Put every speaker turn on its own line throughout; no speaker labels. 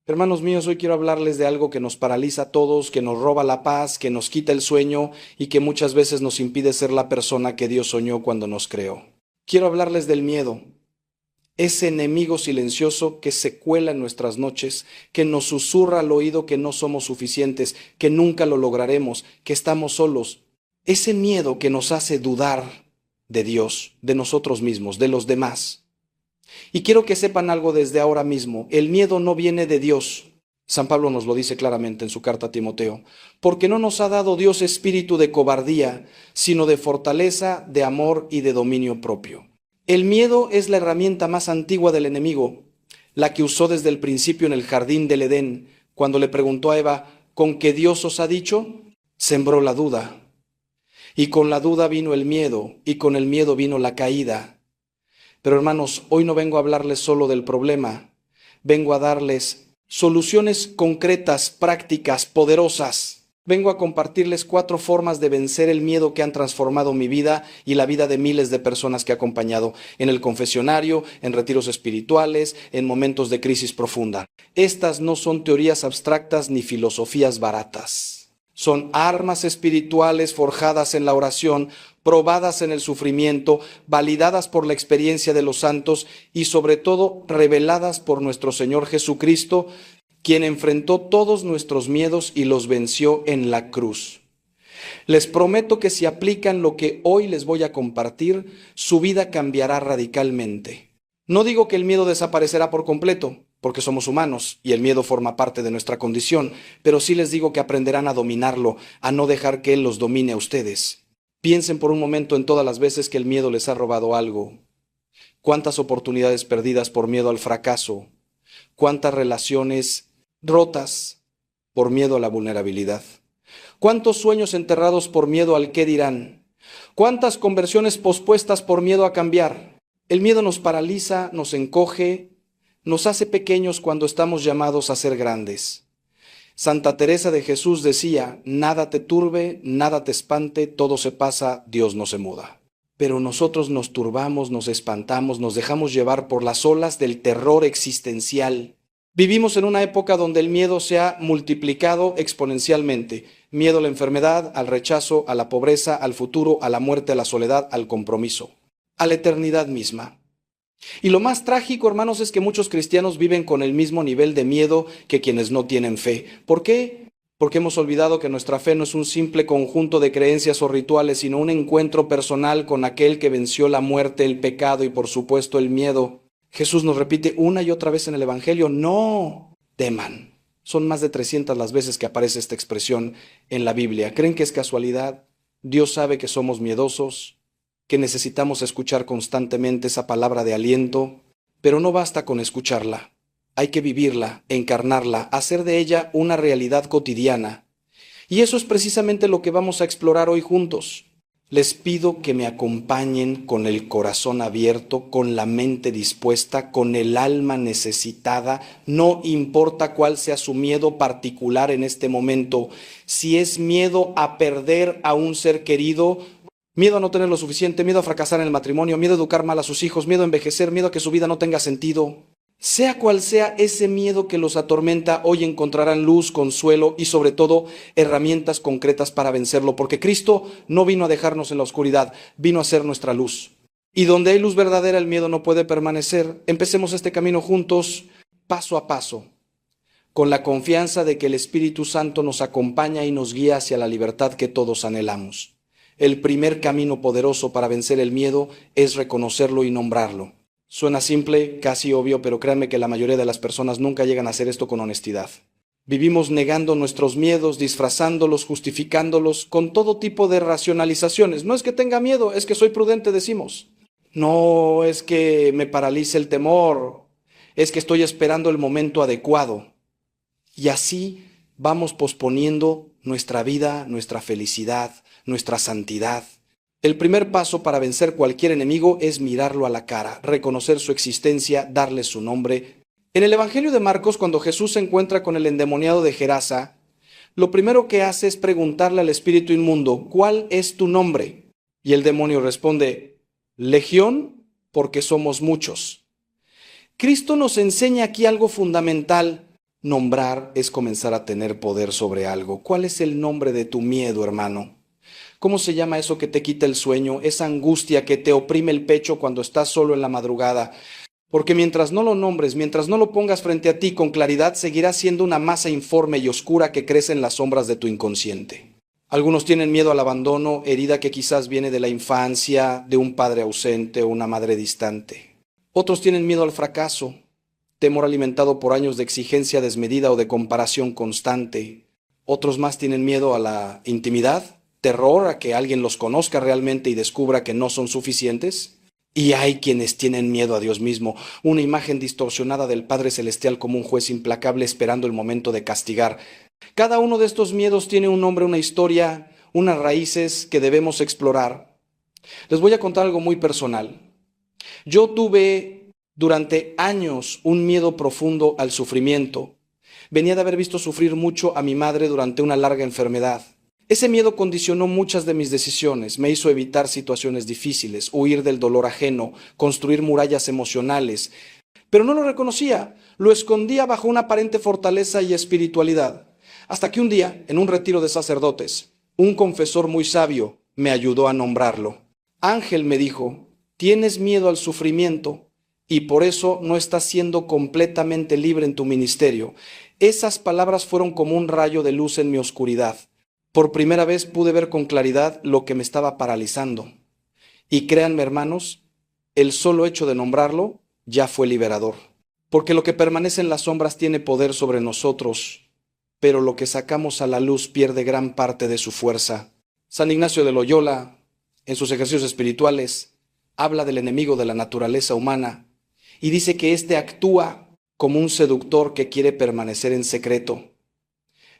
Hermanos míos, hoy quiero hablarles de algo que nos paraliza a todos, que nos roba la paz, que nos quita el sueño y que muchas veces nos impide ser la persona que Dios soñó cuando nos creó. Quiero hablarles del miedo, ese enemigo silencioso que se cuela en nuestras noches, que nos susurra al oído que no somos suficientes, que nunca lo lograremos, que estamos solos. Ese miedo que nos hace dudar de Dios, de nosotros mismos, de los demás. Y quiero que sepan algo desde ahora mismo. El miedo no viene de Dios. San Pablo nos lo dice claramente en su carta a Timoteo. Porque no nos ha dado Dios espíritu de cobardía, sino de fortaleza, de amor y de dominio propio. El miedo es la herramienta más antigua del enemigo, la que usó desde el principio en el jardín del Edén, cuando le preguntó a Eva, ¿con qué Dios os ha dicho? Sembró la duda. Y con la duda vino el miedo, y con el miedo vino la caída. Pero hermanos, hoy no vengo a hablarles solo del problema, vengo a darles soluciones concretas, prácticas, poderosas. Vengo a compartirles 4 formas de vencer el miedo que han transformado mi vida y la vida de miles de personas que he acompañado en el confesionario, en retiros espirituales, en momentos de crisis profunda. Estas no son teorías abstractas ni filosofías baratas. Son armas espirituales forjadas en la oración, probadas en el sufrimiento, validadas por la experiencia de los santos y sobre todo reveladas por nuestro Señor Jesucristo, quien enfrentó todos nuestros miedos y los venció en la cruz. Les prometo que si aplican lo que hoy les voy a compartir, su vida cambiará radicalmente. No digo que el miedo desaparecerá por completo, porque somos humanos y el miedo forma parte de nuestra condición, pero sí les digo que aprenderán a dominarlo, a no dejar que él los domine a ustedes. Piensen por un momento en todas las veces que el miedo les ha robado algo. Cuántas oportunidades perdidas por miedo al fracaso. Cuántas relaciones rotas por miedo a la vulnerabilidad. Cuántos sueños enterrados por miedo al qué dirán. Cuántas conversiones pospuestas por miedo a cambiar. El miedo nos paraliza, nos encoge, nos hace pequeños cuando estamos llamados a ser grandes. Santa Teresa de Jesús decía, nada te turbe, nada te espante, todo se pasa, Dios no se muda. Pero nosotros nos turbamos, nos espantamos, nos dejamos llevar por las olas del terror existencial. Vivimos en una época donde el miedo se ha multiplicado exponencialmente. Miedo a la enfermedad, al rechazo, a la pobreza, al futuro, a la muerte, a la soledad, al compromiso, a la eternidad misma. Y lo más trágico, hermanos, es que muchos cristianos viven con el mismo nivel de miedo que quienes no tienen fe. ¿Por qué? Porque hemos olvidado que nuestra fe no es un simple conjunto de creencias o rituales, sino un encuentro personal con aquel que venció la muerte, el pecado y por supuesto el miedo. Jesús nos repite una y otra vez en el Evangelio, no teman. Son más de 300 las veces que aparece esta expresión en la Biblia. ¿Creen que es casualidad? Dios sabe que somos miedosos, que necesitamos escuchar constantemente esa palabra de aliento, pero no basta con escucharla. Hay que vivirla, encarnarla, hacer de ella una realidad cotidiana. Y eso es precisamente lo que vamos a explorar hoy juntos. Les pido que me acompañen con el corazón abierto, con la mente dispuesta, con el alma necesitada. No importa cuál sea su miedo particular en este momento. Si es miedo a perder a un ser querido, miedo a no tener lo suficiente, miedo a fracasar en el matrimonio, miedo a educar mal a sus hijos, miedo a envejecer, miedo a que su vida no tenga sentido. Sea cual sea ese miedo que los atormenta, hoy encontrarán luz, consuelo y sobre todo herramientas concretas para vencerlo, porque Cristo no vino a dejarnos en la oscuridad, vino a ser nuestra luz. Y donde hay luz verdadera, el miedo no puede permanecer. Empecemos este camino juntos, paso a paso, con la confianza de que el Espíritu Santo nos acompaña y nos guía hacia la libertad que todos anhelamos. El primer camino poderoso para vencer el miedo es reconocerlo y nombrarlo. Suena simple, casi obvio, pero créanme que la mayoría de las personas nunca llegan a hacer esto con honestidad. Vivimos negando nuestros miedos, disfrazándolos, justificándolos con todo tipo de racionalizaciones. No es que tenga miedo, es que soy prudente, decimos. No es que me paralice el temor, es que estoy esperando el momento adecuado. Y así vamos posponiendo nuestra vida, nuestra felicidad, nuestra santidad. El primer paso para vencer cualquier enemigo es mirarlo a la cara, reconocer su existencia, darle su nombre. En el Evangelio de Marcos, cuando Jesús se encuentra con el endemoniado de Gerasa, lo primero que hace es preguntarle al espíritu inmundo, ¿cuál es tu nombre? Y el demonio responde, Legión, porque somos muchos. Cristo nos enseña aquí algo fundamental. Nombrar es comenzar a tener poder sobre algo. ¿Cuál es el nombre de tu miedo, hermano? ¿Cómo se llama eso que te quita el sueño, esa angustia que te oprime el pecho cuando estás solo en la madrugada? Porque mientras no lo nombres, mientras no lo pongas frente a ti con claridad, seguirá siendo una masa informe y oscura que crece en las sombras de tu inconsciente. Algunos tienen miedo al abandono, herida que quizás viene de la infancia, de un padre ausente o una madre distante. Otros tienen miedo al fracaso, temor alimentado por años de exigencia desmedida o de comparación constante. Otros más tienen miedo a la intimidad, terror a que alguien los conozca realmente y descubra que no son suficientes. Y hay quienes tienen miedo a Dios mismo, una imagen distorsionada del Padre Celestial como un juez implacable esperando el momento de castigar. Cada uno de estos miedos tiene un nombre, una historia, unas raíces que debemos explorar. Les voy a contar algo muy personal. Yo tuve durante años un miedo profundo al sufrimiento. Venía de haber visto sufrir mucho a mi madre durante una larga enfermedad. Ese miedo condicionó muchas de mis decisiones, me hizo evitar situaciones difíciles, huir del dolor ajeno, construir murallas emocionales. Pero no lo reconocía, lo escondía bajo una aparente fortaleza y espiritualidad. Hasta que un día, en un retiro de sacerdotes, un confesor muy sabio me ayudó a nombrarlo. Ángel, me dijo, tienes miedo al sufrimiento y por eso no estás siendo completamente libre en tu ministerio. Esas palabras fueron como un rayo de luz en mi oscuridad. Por primera vez pude ver con claridad lo que me estaba paralizando. Y créanme, hermanos, el solo hecho de nombrarlo ya fue liberador. Porque lo que permanece en las sombras tiene poder sobre nosotros, pero lo que sacamos a la luz pierde gran parte de su fuerza. San Ignacio de Loyola, en sus ejercicios espirituales, habla del enemigo de la naturaleza humana y dice que éste actúa como un seductor que quiere permanecer en secreto.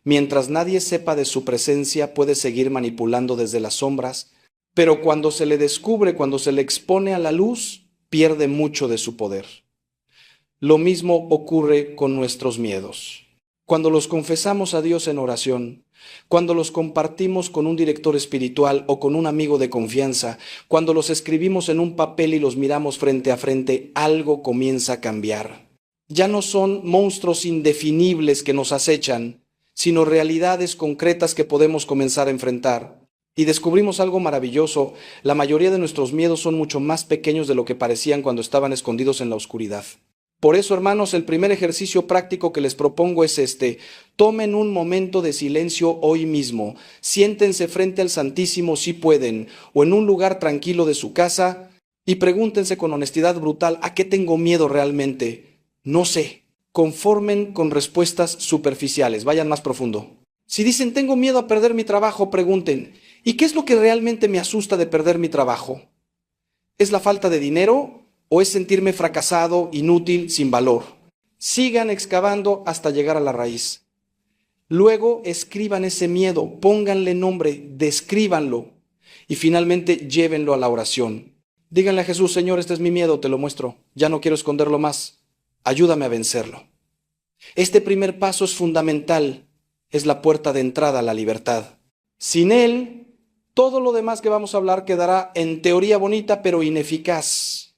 Mientras nadie sepa de su presencia, puede seguir manipulando desde las sombras, pero cuando se le descubre, cuando se le expone a la luz, pierde mucho de su poder. Lo mismo ocurre con nuestros miedos. Cuando los confesamos a Dios en oración, cuando los compartimos con un director espiritual o con un amigo de confianza, cuando los escribimos en un papel y los miramos frente a frente, algo comienza a cambiar. Ya no son monstruos indefinibles que nos acechan, sino realidades concretas que podemos comenzar a enfrentar. Y descubrimos algo maravilloso: la mayoría de nuestros miedos son mucho más pequeños de lo que parecían cuando estaban escondidos en la oscuridad. Por eso, hermanos, el primer ejercicio práctico que les propongo es este: tomen un momento de silencio hoy mismo, siéntense frente al Santísimo si pueden, o en un lugar tranquilo de su casa, y pregúntense con honestidad brutal: ¿a qué tengo miedo realmente? No sé. Conformen con respuestas superficiales, vayan más profundo. Si dicen tengo miedo a perder mi trabajo, pregunten, ¿y qué es lo que realmente me asusta de perder mi trabajo? ¿Es la falta de dinero o es sentirme fracasado, inútil, sin valor? Sigan excavando hasta llegar a la raíz. Luego escriban ese miedo, pónganle nombre, descríbanlo y finalmente llévenlo a la oración. Díganle a Jesús: Señor, este es mi miedo, te lo muestro, ya no quiero esconderlo más. Ayúdame a vencerlo. Este primer paso es fundamental, es la puerta de entrada a la libertad. Sin él, todo lo demás que vamos a hablar quedará en teoría bonita, pero ineficaz.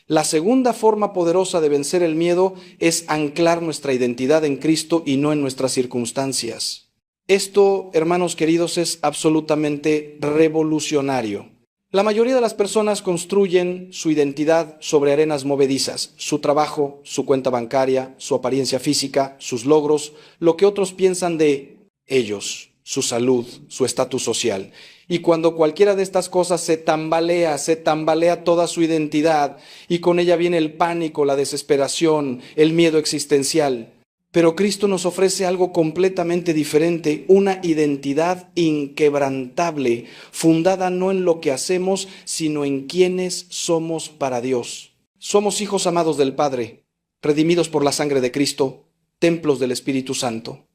La segunda forma poderosa de vencer el miedo es anclar nuestra identidad en Cristo y no en nuestras circunstancias. Esto, hermanos queridos, es absolutamente revolucionario. La mayoría de las personas construyen su identidad sobre arenas movedizas: su trabajo, su cuenta bancaria, su apariencia física, sus logros, lo que otros piensan de ellos, su salud, su estatus social. Y cuando cualquiera de estas cosas se tambalea toda su identidad, y con ella viene el pánico, la desesperación, el miedo existencial. Pero Cristo nos ofrece algo completamente diferente: una identidad inquebrantable, fundada no en lo que hacemos, sino en quienes somos para Dios. Somos hijos amados del Padre, redimidos por la sangre de Cristo, templos del Espíritu Santo.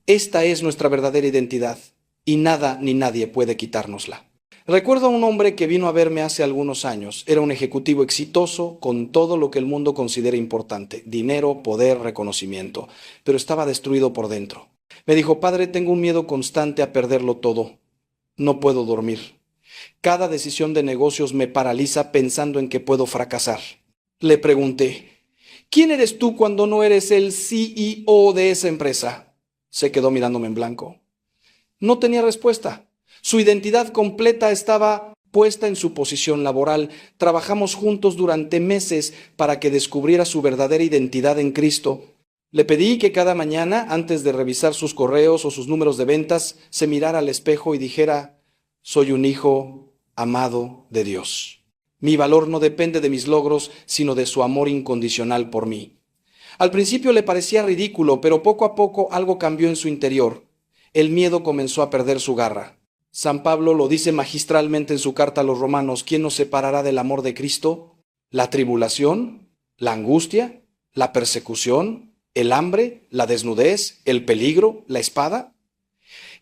Esta es nuestra verdadera identidad, y nada ni nadie puede quitárnosla. Recuerdo a un hombre que vino a verme hace algunos años. Era un ejecutivo exitoso, con todo lo que el mundo considera importante: dinero, poder, reconocimiento. Pero estaba destruido por dentro. Me dijo: Padre, tengo un miedo constante a perderlo todo. No puedo dormir. Cada decisión de negocios me paraliza pensando en que puedo fracasar. Le pregunté: ¿Quién eres tú cuando no eres el CEO de esa empresa? Se quedó mirándome en blanco. No tenía respuesta. Su identidad completa estaba puesta en su posición laboral. Trabajamos juntos durante meses para que descubriera su verdadera identidad en Cristo. Le pedí que cada mañana, antes de revisar sus correos o sus números de ventas, se mirara al espejo y dijera: soy un hijo amado de Dios. Mi valor no depende de mis logros, sino de su amor incondicional por mí. Al principio le parecía ridículo, pero poco a poco algo cambió en su interior. El miedo comenzó a perder su garra. San Pablo lo dice magistralmente en su carta a los Romanos: ¿quién nos separará del amor de Cristo? ¿La tribulación? ¿La angustia? ¿La persecución? ¿El hambre? ¿La desnudez? ¿El peligro? ¿La espada?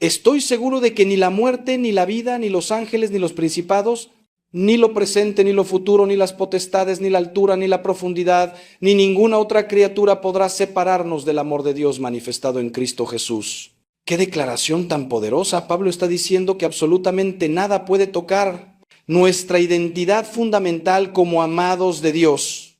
Estoy seguro de que ni la muerte, ni la vida, ni los ángeles, ni los principados, ni lo presente, ni lo futuro, ni las potestades, ni la altura, ni la profundidad, ni ninguna otra criatura podrá separarnos del amor de Dios manifestado en Cristo Jesús. ¡Qué declaración tan poderosa! Pablo está diciendo que absolutamente nada puede tocar nuestra identidad fundamental como amados de Dios.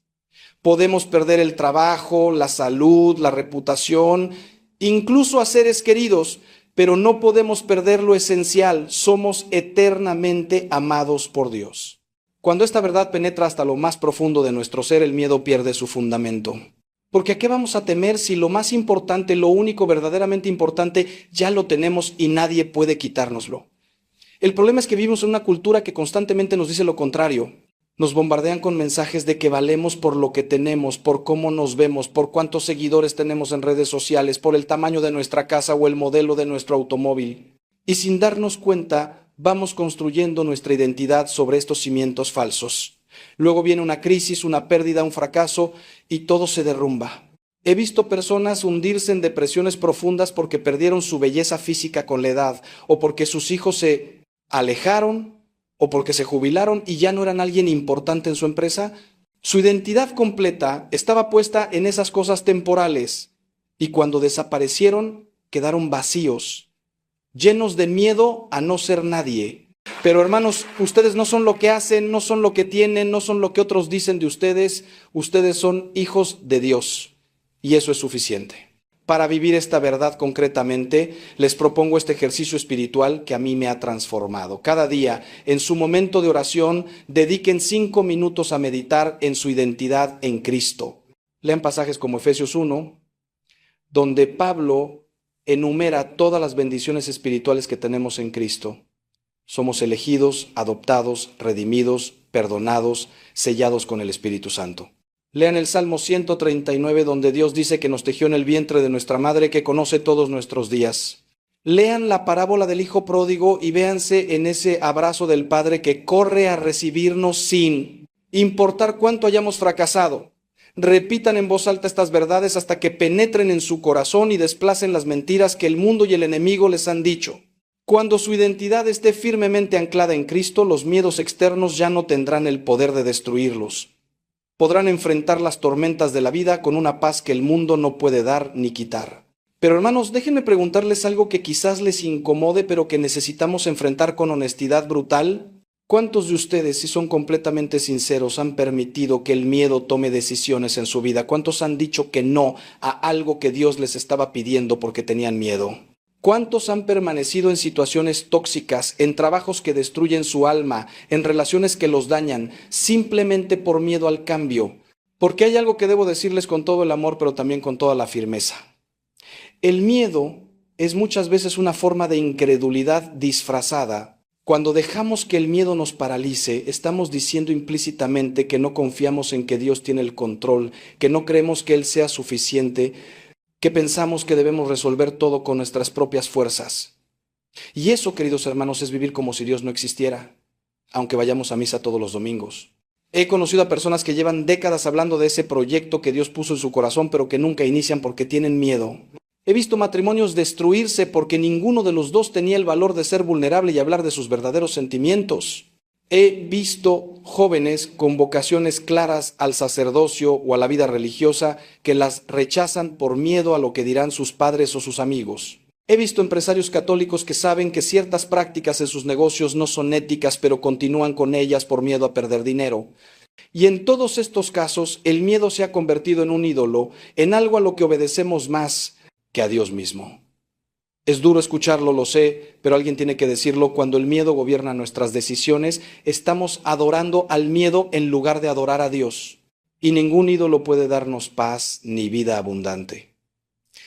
Podemos perder el trabajo, la salud, la reputación, incluso a seres queridos, pero no podemos perder lo esencial: somos eternamente amados por Dios. Cuando esta verdad penetra hasta lo más profundo de nuestro ser, el miedo pierde su fundamento. Porque ¿a qué vamos a temer si lo más importante, lo único verdaderamente importante, ya lo tenemos y nadie puede quitárnoslo? El problema es que vivimos en una cultura que constantemente nos dice lo contrario. Nos bombardean con mensajes de que valemos por lo que tenemos, por cómo nos vemos, por cuántos seguidores tenemos en redes sociales, por el tamaño de nuestra casa o el modelo de nuestro automóvil. Y sin darnos cuenta, vamos construyendo nuestra identidad sobre estos cimientos falsos. Luego viene una crisis, una pérdida, un fracaso y todo se derrumba. He visto personas hundirse en depresiones profundas porque perdieron su belleza física con la edad, o porque sus hijos se alejaron, o porque se jubilaron y ya no eran alguien importante en su empresa. Su identidad completa estaba puesta en esas cosas temporales, y cuando desaparecieron quedaron vacíos, llenos de miedo a no ser nadie. Pero hermanos, ustedes no son lo que hacen, no son lo que tienen, no son lo que otros dicen de ustedes. Ustedes son hijos de Dios, y eso es suficiente. Para vivir esta verdad concretamente, les propongo este ejercicio espiritual que a mí me ha transformado. Cada día, en su momento de oración, dediquen 5 minutos a meditar en su identidad en Cristo. Lean pasajes como Efesios 1, donde Pablo enumera todas las bendiciones espirituales que tenemos en Cristo. Somos elegidos, adoptados, redimidos, perdonados, sellados con el Espíritu Santo. Lean el Salmo 139, donde Dios dice que nos tejió en el vientre de nuestra madre, que conoce todos nuestros días. Lean la parábola del Hijo Pródigo y véanse en ese abrazo del Padre que corre a recibirnos sin importar cuánto hayamos fracasado. Repitan en voz alta estas verdades hasta que penetren en su corazón y desplacen las mentiras que el mundo y el enemigo les han dicho. Cuando su identidad esté firmemente anclada en Cristo, los miedos externos ya no tendrán el poder de destruirlos. Podrán enfrentar las tormentas de la vida con una paz que el mundo no puede dar ni quitar. Pero hermanos, déjenme preguntarles algo que quizás les incomode, pero que necesitamos enfrentar con honestidad brutal. ¿Cuántos de ustedes, si son completamente sinceros, han permitido que el miedo tome decisiones en su vida? ¿Cuántos han dicho que no a algo que Dios les estaba pidiendo porque tenían miedo? ¿Cuántos han permanecido en situaciones tóxicas, en trabajos que destruyen su alma, en relaciones que los dañan, simplemente por miedo al cambio? Porque hay algo que debo decirles con todo el amor, pero también con toda la firmeza. El miedo es muchas veces una forma de incredulidad disfrazada. Cuando dejamos que el miedo nos paralice, estamos diciendo implícitamente que no confiamos en que Dios tiene el control, que no creemos que Él sea suficiente, que pensamos que debemos resolver todo con nuestras propias fuerzas. Y eso, queridos hermanos, es vivir como si Dios no existiera, aunque vayamos a misa todos los domingos. He conocido a personas que llevan décadas hablando de ese proyecto que Dios puso en su corazón, pero que nunca inician porque tienen miedo. He visto matrimonios destruirse porque ninguno de los dos tenía el valor de ser vulnerable y hablar de sus verdaderos sentimientos. He visto jóvenes con vocaciones claras al sacerdocio o a la vida religiosa que las rechazan por miedo a lo que dirán sus padres o sus amigos. He visto empresarios católicos que saben que ciertas prácticas en sus negocios no son éticas, pero continúan con ellas por miedo a perder dinero. Y en todos estos casos, el miedo se ha convertido en un ídolo, en algo a lo que obedecemos más que a Dios mismo. Es duro escucharlo, lo sé, pero alguien tiene que decirlo. Cuando el miedo gobierna nuestras decisiones, estamos adorando al miedo en lugar de adorar a Dios. Y ningún ídolo puede darnos paz ni vida abundante.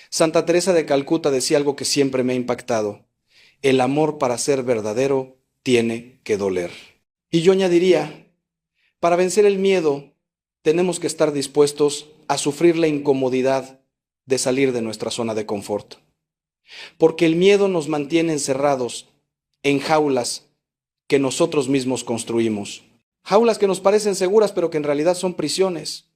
Santa Teresa de Calcuta decía algo que siempre me ha impactado: el amor, para ser verdadero, tiene que doler. Y yo añadiría, para vencer el miedo, tenemos que estar dispuestos a sufrir la incomodidad de salir de nuestra zona de confort. Porque el miedo nos mantiene encerrados en jaulas que nosotros mismos construimos. Jaulas que nos parecen seguras, pero que en realidad son prisiones.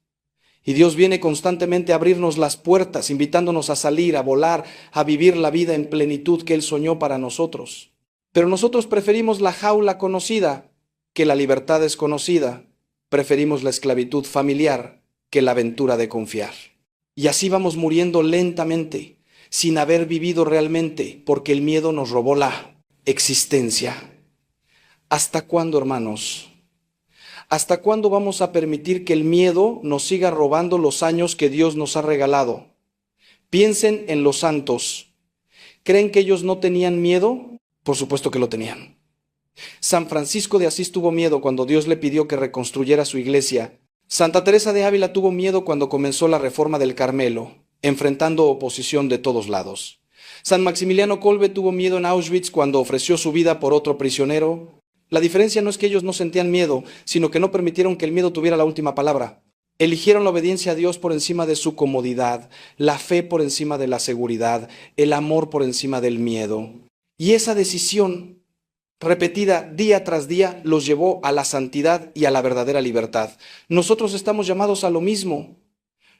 Y Dios viene constantemente a abrirnos las puertas, invitándonos a salir, a volar, a vivir la vida en plenitud que Él soñó para nosotros. Pero nosotros preferimos la jaula conocida que la libertad desconocida. Preferimos la esclavitud familiar que la aventura de confiar. Y así vamos muriendo lentamente, sin haber vivido realmente, porque el miedo nos robó la existencia. ¿Hasta cuándo, hermanos? ¿Hasta cuándo vamos a permitir que el miedo nos siga robando los años que Dios nos ha regalado? Piensen en los santos. ¿Creen que ellos no tenían miedo? Por supuesto que lo tenían. San Francisco de Asís tuvo miedo cuando Dios le pidió que reconstruyera su iglesia. Santa Teresa de Ávila tuvo miedo cuando comenzó la reforma del Carmelo, enfrentando oposición de todos lados. San Maximiliano Kolbe tuvo miedo en Auschwitz cuando ofreció su vida por otro prisionero. La diferencia no es que ellos no sentían miedo, sino que no permitieron que el miedo tuviera la última palabra. Eligieron la obediencia a Dios por encima de su comodidad, la fe por encima de la seguridad, el amor por encima del miedo. Y esa decisión, repetida día tras día, los llevó a la santidad y a la verdadera libertad. Nosotros estamos llamados a lo mismo,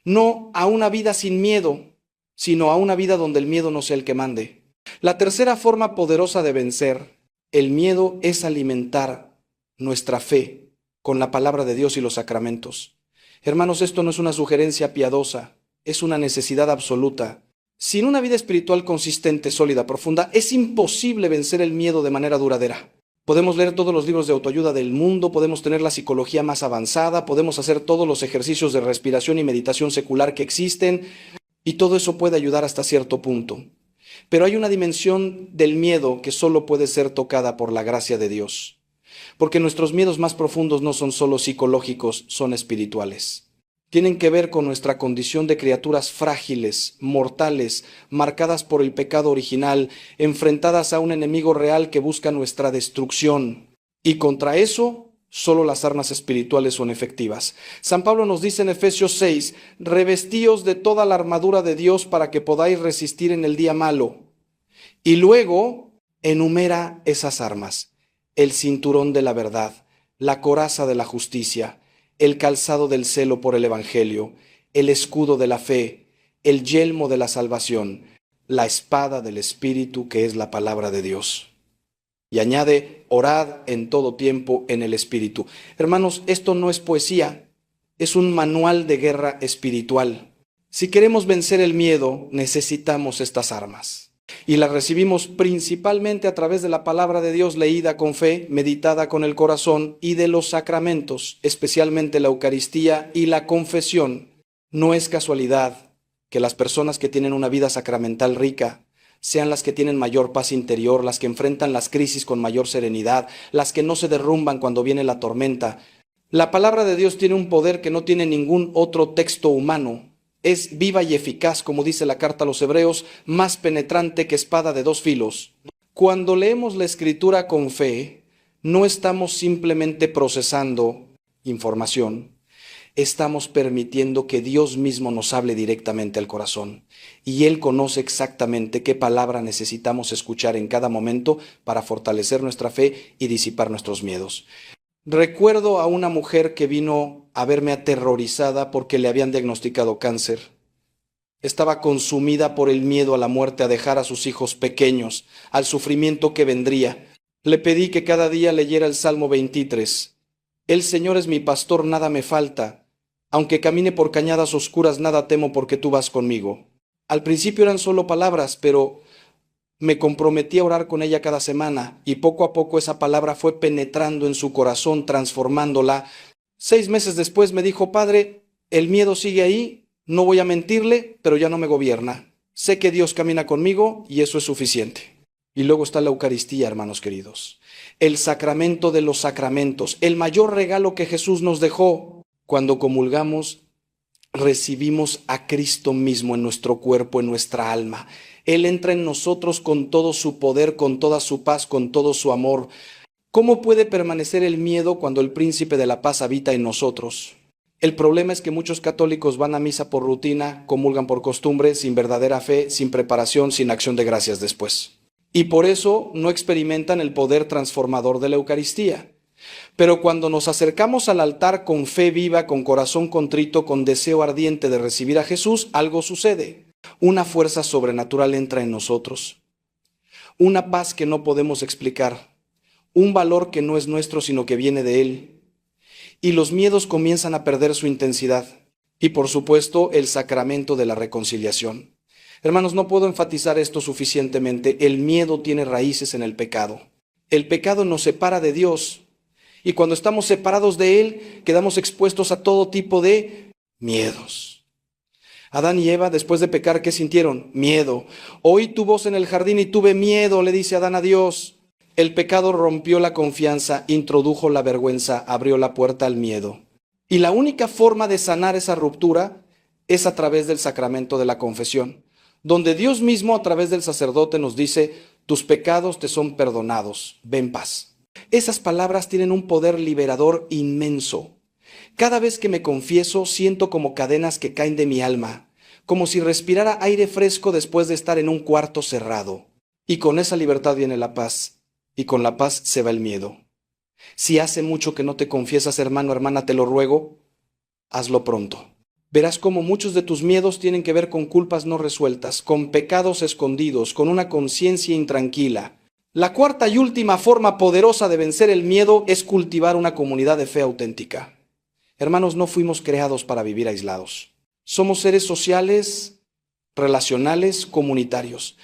no a una vida sin miedo, sino a una vida donde el miedo no sea el que mande. La tercera forma poderosa de vencer el miedo es alimentar nuestra fe con la palabra de Dios y los sacramentos. Hermanos, esto no es una sugerencia piadosa, es una necesidad absoluta. Sin una vida espiritual consistente, sólida, profunda, es imposible vencer el miedo de manera duradera. Podemos leer todos los libros de autoayuda del mundo, podemos tener la psicología más avanzada, podemos hacer todos los ejercicios de respiración y meditación secular que existen, y todo eso puede ayudar hasta cierto punto. Pero hay una dimensión del miedo que solo puede ser tocada por la gracia de Dios. Porque nuestros miedos más profundos no son solo psicológicos, son espirituales. Tienen que ver con nuestra condición de criaturas frágiles, mortales, marcadas por el pecado original, enfrentadas a un enemigo real que busca nuestra destrucción. Y contra eso, solo las armas espirituales son efectivas. San Pablo nos dice en Efesios 6, revestíos de toda la armadura de Dios para que podáis resistir en el día malo. Y luego enumera esas armas: el cinturón de la verdad, la coraza de la justicia, el calzado del celo por el evangelio, el escudo de la fe, el yelmo de la salvación, la espada del Espíritu, que es la palabra de Dios. Y añade, orad en todo tiempo en el Espíritu. Hermanos, esto no es poesía, es un manual de guerra espiritual. Si queremos vencer el miedo, necesitamos estas armas. Y las recibimos principalmente a través de la palabra de Dios leída con fe, meditada con el corazón, y de los sacramentos, especialmente la Eucaristía y la confesión. No es casualidad que las personas que tienen una vida sacramental rica sean las que tienen mayor paz interior, las que enfrentan las crisis con mayor serenidad, las que no se derrumban cuando viene la tormenta. La palabra de Dios tiene un poder que no tiene ningún otro texto humano. Es viva y eficaz, como dice la carta a los Hebreos, más penetrante que espada de dos filos. Cuando leemos la Escritura con fe, no estamos simplemente procesando información, estamos permitiendo que Dios mismo nos hable directamente al corazón. Y Él conoce exactamente qué palabra necesitamos escuchar en cada momento para fortalecer nuestra fe y disipar nuestros miedos. Recuerdo a una mujer que vino a verme aterrorizada porque le habían diagnosticado cáncer. Estaba consumida por el miedo a la muerte, a dejar a sus hijos pequeños, al sufrimiento que vendría. Le pedí que cada día leyera el Salmo 23. El Señor es mi pastor, nada me falta. Aunque camine por cañadas oscuras, nada temo porque tú vas conmigo. Al principio eran solo palabras, pero me comprometí a orar con ella cada semana y poco a poco esa palabra fue penetrando en su corazón, transformándola. 6 meses después me dijo, padre, el miedo sigue ahí, no voy a mentirle, pero ya no me gobierna. Sé que Dios camina conmigo y eso es suficiente. Y luego está la Eucaristía, hermanos queridos. El sacramento de los sacramentos, el mayor regalo que Jesús nos dejó. Cuando comulgamos, recibimos a Cristo mismo en nuestro cuerpo, en nuestra alma. Él entra en nosotros con todo su poder, con toda su paz, con todo su amor. ¿Cómo puede permanecer el miedo cuando el príncipe de la paz habita en nosotros? El problema es que muchos católicos van a misa por rutina, comulgan por costumbre, sin verdadera fe, sin preparación, sin acción de gracias después. Y por eso no experimentan el poder transformador de la Eucaristía. Pero cuando nos acercamos al altar con fe viva, con corazón contrito, con deseo ardiente de recibir a Jesús, algo sucede. Una fuerza sobrenatural entra en nosotros. Una paz que no podemos explicar. Un valor que no es nuestro, sino que viene de Él. Y los miedos comienzan a perder su intensidad. Y por supuesto, el sacramento de la reconciliación. Hermanos, no puedo enfatizar esto suficientemente. El miedo tiene raíces en el pecado. El pecado nos separa de Dios. Y cuando estamos separados de Él, quedamos expuestos a todo tipo de miedos. Adán y Eva, después de pecar, ¿qué sintieron? Miedo. Oí tu voz en el jardín y tuve miedo, le dice Adán a Dios. El pecado rompió la confianza, introdujo la vergüenza, abrió la puerta al miedo. Y la única forma de sanar esa ruptura es a través del sacramento de la confesión, donde Dios mismo a través del sacerdote nos dice, tus pecados te son perdonados, ve en paz. Esas palabras tienen un poder liberador inmenso. Cada vez que me confieso, siento como cadenas que caen de mi alma, como si respirara aire fresco después de estar en un cuarto cerrado. Y con esa libertad viene la paz, y con la paz se va el miedo. Si hace mucho que no te confiesas, hermano, hermana, te lo ruego, hazlo pronto. Verás cómo muchos de tus miedos tienen que ver con culpas no resueltas, con pecados escondidos, con una conciencia intranquila. La cuarta y última forma poderosa de vencer el miedo es cultivar una comunidad de fe auténtica. Hermanos, no fuimos creados para vivir aislados. Somos seres sociales, relacionales, comunitarios.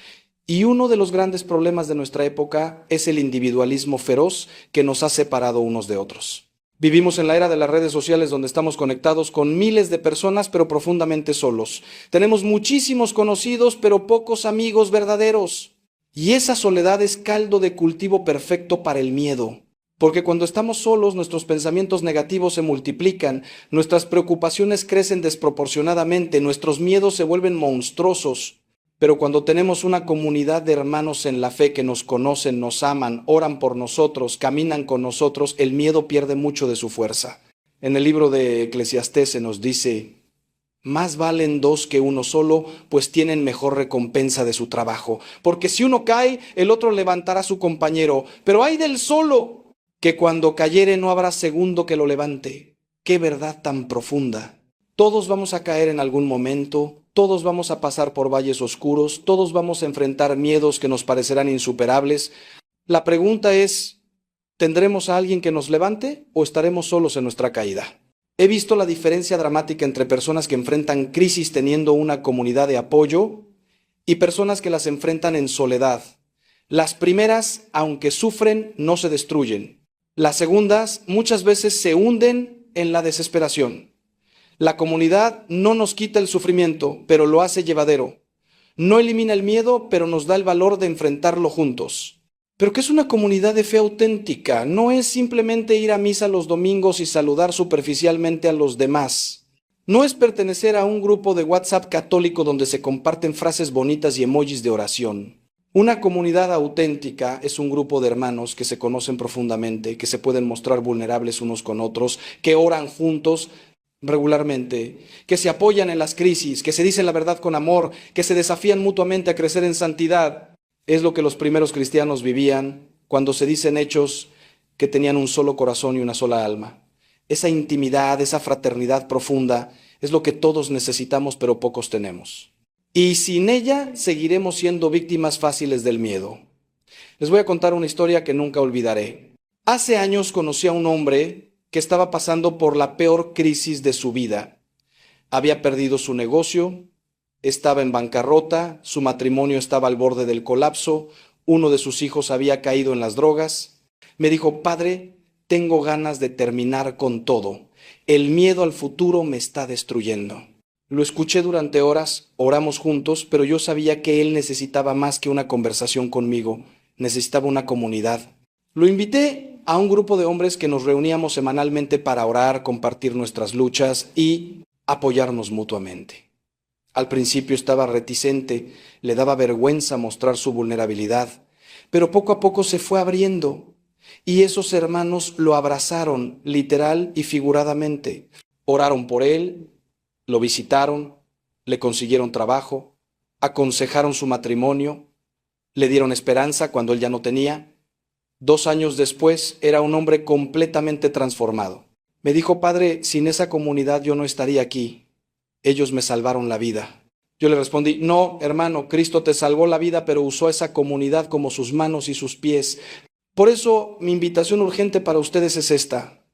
Y uno de los grandes problemas de nuestra época es el individualismo feroz que nos ha separado unos de otros. Vivimos en la era de las redes sociales donde estamos conectados con miles de personas pero profundamente solos. Tenemos muchísimos conocidos pero pocos amigos verdaderos. Y esa soledad es caldo de cultivo perfecto para el miedo. Porque cuando estamos solos, nuestros pensamientos negativos se multiplican, nuestras preocupaciones crecen desproporcionadamente, nuestros miedos se vuelven monstruosos. Pero cuando tenemos una comunidad de hermanos en la fe que nos conocen, nos aman, oran por nosotros, caminan con nosotros, el miedo pierde mucho de su fuerza. En el libro de Eclesiastés se nos dice, más valen dos que uno solo, pues tienen mejor recompensa de su trabajo. Porque si uno cae, el otro levantará a su compañero. Pero ay del solo, que cuando cayere no habrá segundo que lo levante. ¡Qué verdad tan profunda! Todos vamos a caer en algún momento, todos vamos a pasar por valles oscuros, todos vamos a enfrentar miedos que nos parecerán insuperables. La pregunta es, ¿tendremos a alguien que nos levante o estaremos solos en nuestra caída? He visto la diferencia dramática entre personas que enfrentan crisis teniendo una comunidad de apoyo y personas que las enfrentan en soledad. Las primeras, aunque sufren, no se destruyen. Las segundas, muchas veces se hunden en la desesperación. La comunidad no nos quita el sufrimiento, pero lo hace llevadero. No elimina el miedo, pero nos da el valor de enfrentarlo juntos. Pero ¿qué es una comunidad de fe auténtica? No es simplemente ir a misa los domingos y saludar superficialmente a los demás. No es pertenecer a un grupo de WhatsApp católico donde se comparten frases bonitas y emojis de oración. Una comunidad auténtica es un grupo de hermanos que se conocen profundamente, que se pueden mostrar vulnerables unos con otros, que oran juntos regularmente, que se apoyan en las crisis, que se dicen la verdad con amor, que se desafían mutuamente a crecer en santidad. Es lo que los primeros cristianos vivían cuando se dicen hechos que tenían un solo corazón y una sola alma. Esa intimidad, esa fraternidad profunda es lo que todos necesitamos pero pocos tenemos. Y sin ella seguiremos siendo víctimas fáciles del miedo. Les voy a contar una historia que nunca olvidaré. Hace años conocí a un hombre que estaba pasando por la peor crisis de su vida. Había perdido su negocio, estaba en bancarrota, su matrimonio estaba al borde del colapso, uno de sus hijos había caído en las drogas. Me dijo, padre, tengo ganas de terminar con todo. El miedo al futuro me está destruyendo. Lo escuché durante horas, oramos juntos, pero yo sabía que él necesitaba más que una conversación conmigo, necesitaba una comunidad. Lo invité a un grupo de hombres que nos reuníamos semanalmente para orar, compartir nuestras luchas y apoyarnos mutuamente. Al principio estaba reticente, le daba vergüenza mostrar su vulnerabilidad, pero poco a poco se fue abriendo y esos hermanos lo abrazaron literal y figuradamente. Oraron por él, lo visitaron, le consiguieron trabajo, aconsejaron su matrimonio, le dieron esperanza cuando él ya no tenía. 2 años después era un hombre completamente transformado. Me dijo: padre, sin esa comunidad yo no estaría aquí. Ellos me salvaron la vida. Yo le respondí: no, hermano, Cristo te salvó la vida, pero usó esa comunidad como sus manos y sus pies. Por eso mi invitación urgente para ustedes es esta: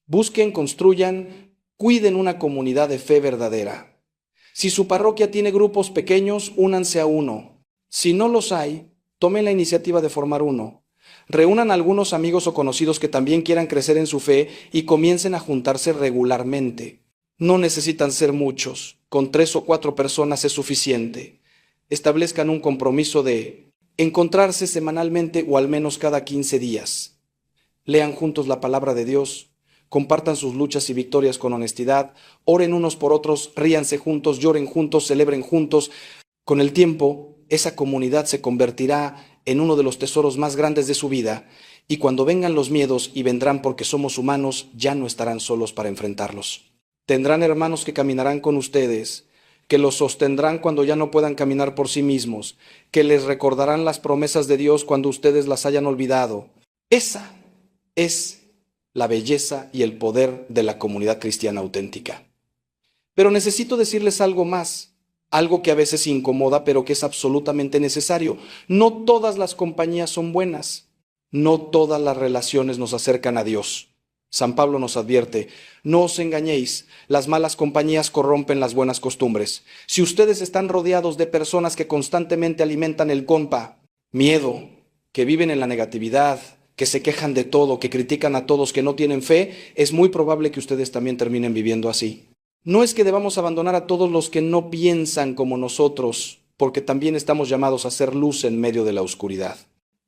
busquen, construyan, cuiden una comunidad de fe verdadera. Si su parroquia tiene grupos pequeños, únanse a uno. Si no los hay, tomen la iniciativa de formar uno. Reúnan a algunos amigos o conocidos que también quieran crecer en su fe y comiencen a juntarse regularmente. No necesitan ser muchos, con 3 o 4 personas es suficiente. Establezcan un compromiso de encontrarse semanalmente o al menos cada 15 días. Lean juntos la palabra de Dios, compartan sus luchas y victorias con honestidad, oren unos por otros, ríanse juntos, lloren juntos, celebren juntos. Con el tiempo, esa comunidad se convertirá en uno de los tesoros más grandes de su vida, y cuando vengan los miedos, y vendrán porque somos humanos, ya no estarán solos para enfrentarlos. Tendrán hermanos que caminarán con ustedes, que los sostendrán cuando ya no puedan caminar por sí mismos, que les recordarán las promesas de Dios cuando ustedes las hayan olvidado. Esa es la belleza y el poder de la comunidad cristiana auténtica. Pero necesito decirles algo más, algo que a veces incomoda, pero que es absolutamente necesario. No todas las compañías son buenas, no todas las relaciones nos acercan a Dios. San Pablo nos advierte: no os engañéis, las malas compañías corrompen las buenas costumbres. Si ustedes están rodeados de personas que constantemente alimentan el compa, miedo, que viven en la negatividad, que se quejan de todo, que critican a todos, que no tienen fe, es muy probable que ustedes también terminen viviendo así. No es que debamos abandonar a todos los que no piensan como nosotros, porque también estamos llamados a ser luz en medio de la oscuridad.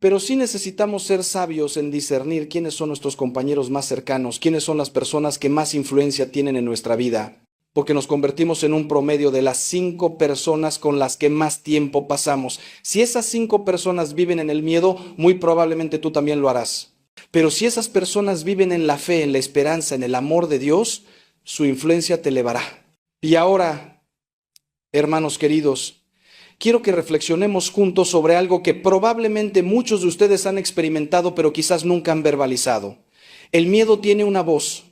Pero sí necesitamos ser sabios en discernir quiénes son nuestros compañeros más cercanos, quiénes son las personas que más influencia tienen en nuestra vida, porque nos convertimos en un promedio de las 5 personas con las que más tiempo pasamos. Si esas 5 personas viven en el miedo, muy probablemente tú también lo harás. Pero si esas personas viven en la fe, en la esperanza, en el amor de Dios, su influencia te elevará. Y ahora, hermanos queridos, quiero que reflexionemos juntos sobre algo que probablemente muchos de ustedes han experimentado, pero quizás nunca han verbalizado. El miedo tiene una voz.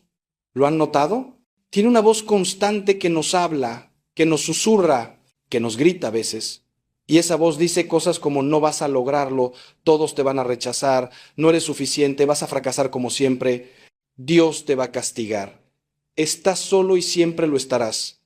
¿Lo han notado? Tiene una voz constante que nos habla, que nos susurra, que nos grita a veces. Y esa voz dice cosas como: no vas a lograrlo, todos te van a rechazar, no eres suficiente, vas a fracasar como siempre, Dios te va a castigar. Estás solo y siempre lo estarás.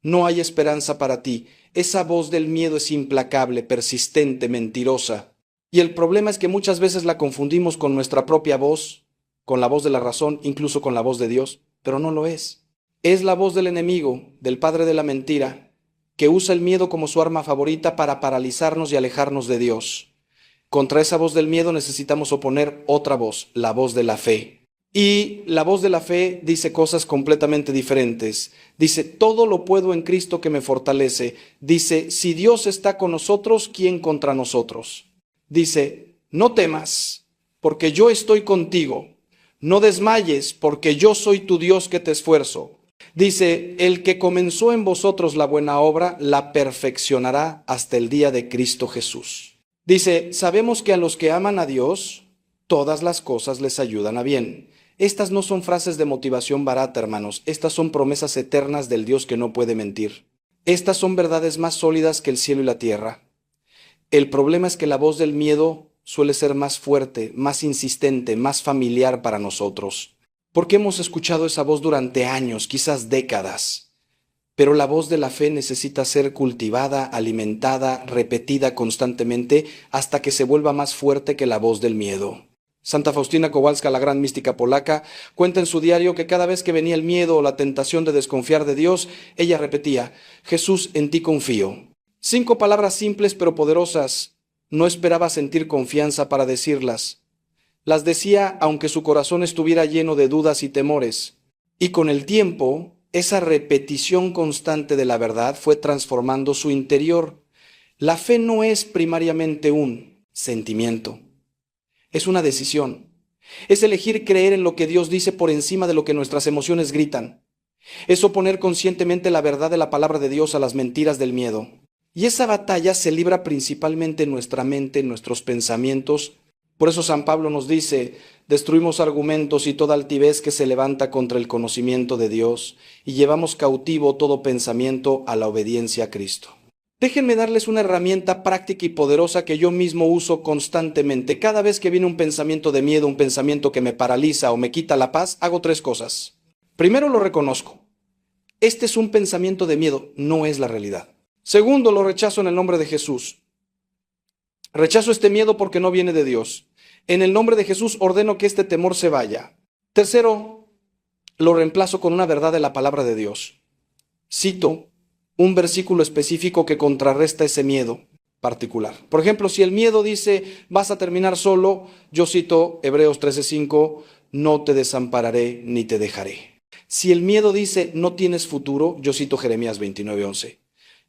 No hay esperanza para ti. Esa voz del miedo es implacable, persistente, mentirosa. Y el problema es que muchas veces la confundimos con nuestra propia voz, con la voz de la razón, incluso con la voz de Dios, pero no lo es. Es la voz del enemigo, del padre de la mentira, que usa el miedo como su arma favorita para paralizarnos y alejarnos de Dios. Contra esa voz del miedo necesitamos oponer otra voz, la voz de la fe. Y la voz de la fe dice cosas completamente diferentes. Dice: todo lo puedo en Cristo que me fortalece. Dice: si Dios está con nosotros, ¿quién contra nosotros? Dice: no temas, porque yo estoy contigo. No desmayes, porque yo soy tu Dios que te esfuerzo. Dice: el que comenzó en vosotros la buena obra, la perfeccionará hasta el día de Cristo Jesús. Dice: sabemos que a los que aman a Dios, todas las cosas les ayudan a bien. Estas no son frases de motivación barata, hermanos. Estas son promesas eternas del Dios que no puede mentir. Estas son verdades más sólidas que el cielo y la tierra. El problema es que la voz del miedo suele ser más fuerte, más insistente, más familiar para nosotros. Porque hemos escuchado esa voz durante años, quizás décadas. Pero la voz de la fe necesita ser cultivada, alimentada, repetida constantemente hasta que se vuelva más fuerte que la voz del miedo. Santa Faustina Kowalska, la gran mística polaca, cuenta en su diario que cada vez que venía el miedo o la tentación de desconfiar de Dios, ella repetía: Jesús, en ti confío. 5 palabras simples pero poderosas. No esperaba sentir confianza para decirlas. Las decía aunque su corazón estuviera lleno de dudas y temores. Y con el tiempo, esa repetición constante de la verdad fue transformando su interior. La fe no es primariamente un sentimiento. Es una decisión. Es elegir creer en lo que Dios dice por encima de lo que nuestras emociones gritan. Es oponer conscientemente la verdad de la palabra de Dios a las mentiras del miedo. Y esa batalla se libra principalmente en nuestra mente, en nuestros pensamientos. Por eso San Pablo nos dice: destruimos argumentos y toda altivez que se levanta contra el conocimiento de Dios, y llevamos cautivo todo pensamiento a la obediencia a Cristo. Déjenme darles una herramienta práctica y poderosa que yo mismo uso constantemente. Cada vez que viene un pensamiento de miedo, un pensamiento que me paraliza o me quita la paz, hago 3 cosas. Primero, lo reconozco. Este es un pensamiento de miedo, no es la realidad. Segundo, lo rechazo en el nombre de Jesús. Rechazo este miedo porque no viene de Dios. En el nombre de Jesús ordeno que este temor se vaya. Tercero, lo reemplazo con una verdad de la palabra de Dios. Cito un versículo específico que contrarresta ese miedo particular. Por ejemplo, si el miedo dice vas a terminar solo, yo cito Hebreos 13:5, no te desampararé ni te dejaré. Si el miedo dice no tienes futuro, yo cito Jeremías 29:11.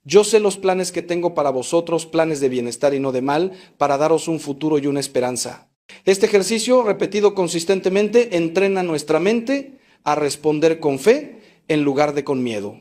Yo sé los planes que tengo para vosotros, planes de bienestar y no de mal, para daros un futuro y una esperanza. Este ejercicio, repetido consistentemente, entrena nuestra mente a responder con fe en lugar de con miedo.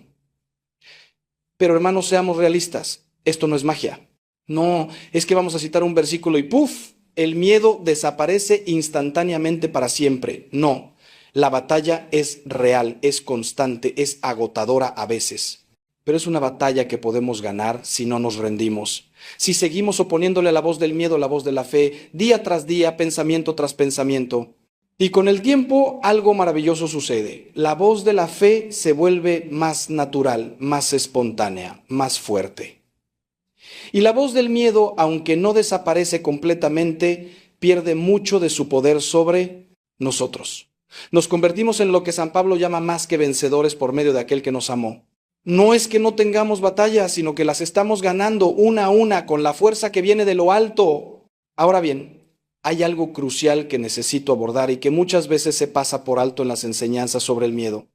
Pero hermanos, seamos realistas, esto no es magia. No, es que vamos a citar un versículo y ¡puf! El miedo desaparece instantáneamente para siempre. No, la batalla es real, es constante, es agotadora a veces. Pero es una batalla que podemos ganar si no nos rendimos. Si seguimos oponiéndole a la voz del miedo, la voz de la fe, día tras día, pensamiento tras pensamiento. Y con el tiempo algo maravilloso sucede. La voz de la fe se vuelve más natural, más espontánea, más fuerte. Y la voz del miedo, aunque no desaparece completamente, pierde mucho de su poder sobre nosotros. Nos convertimos en lo que San Pablo llama más que vencedores por medio de aquel que nos amó. No es que no tengamos batallas, sino que las estamos ganando una a una con la fuerza que viene de lo alto. Ahora bien, hay algo crucial que necesito abordar y que muchas veces se pasa por alto en las enseñanzas sobre el miedo.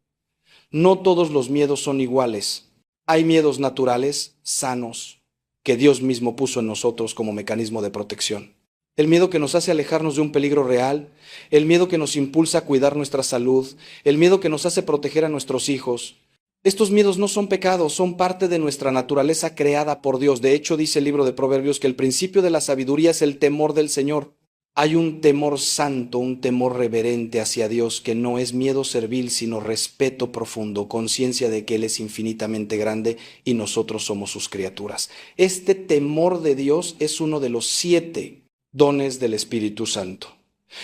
No todos los miedos son iguales. Hay miedos naturales, sanos, que Dios mismo puso en nosotros como mecanismo de protección. El miedo que nos hace alejarnos de un peligro real, el miedo que nos impulsa a cuidar nuestra salud, el miedo que nos hace proteger a nuestros hijos. Estos miedos no son pecados, son parte de nuestra naturaleza creada por Dios. De hecho, dice el libro de Proverbios que el principio de la sabiduría es el temor del Señor. Hay un temor santo, un temor reverente hacia Dios que no es miedo servil, sino respeto profundo, conciencia de que Él es infinitamente grande y nosotros somos sus criaturas. Este temor de Dios es uno de los 7 dones del Espíritu Santo.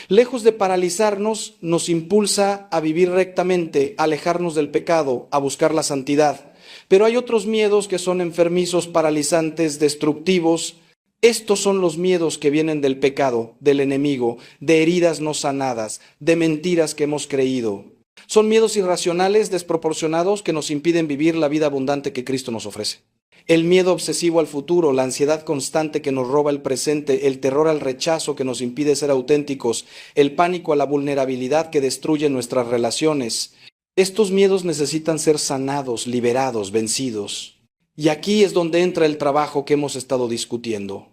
Lejos de paralizarnos, nos impulsa a vivir rectamente, a alejarnos del pecado, a buscar la santidad. Pero hay otros miedos que son enfermizos, paralizantes, destructivos. Estos son los miedos que vienen del pecado, del enemigo, de heridas no sanadas, de mentiras que hemos creído. Son miedos irracionales, desproporcionados, que nos impiden vivir la vida abundante que Cristo nos ofrece. El miedo obsesivo al futuro, la ansiedad constante que nos roba el presente, el terror al rechazo que nos impide ser auténticos, el pánico a la vulnerabilidad que destruye nuestras relaciones. Estos miedos necesitan ser sanados, liberados, vencidos. Y aquí es donde entra el trabajo que hemos estado discutiendo.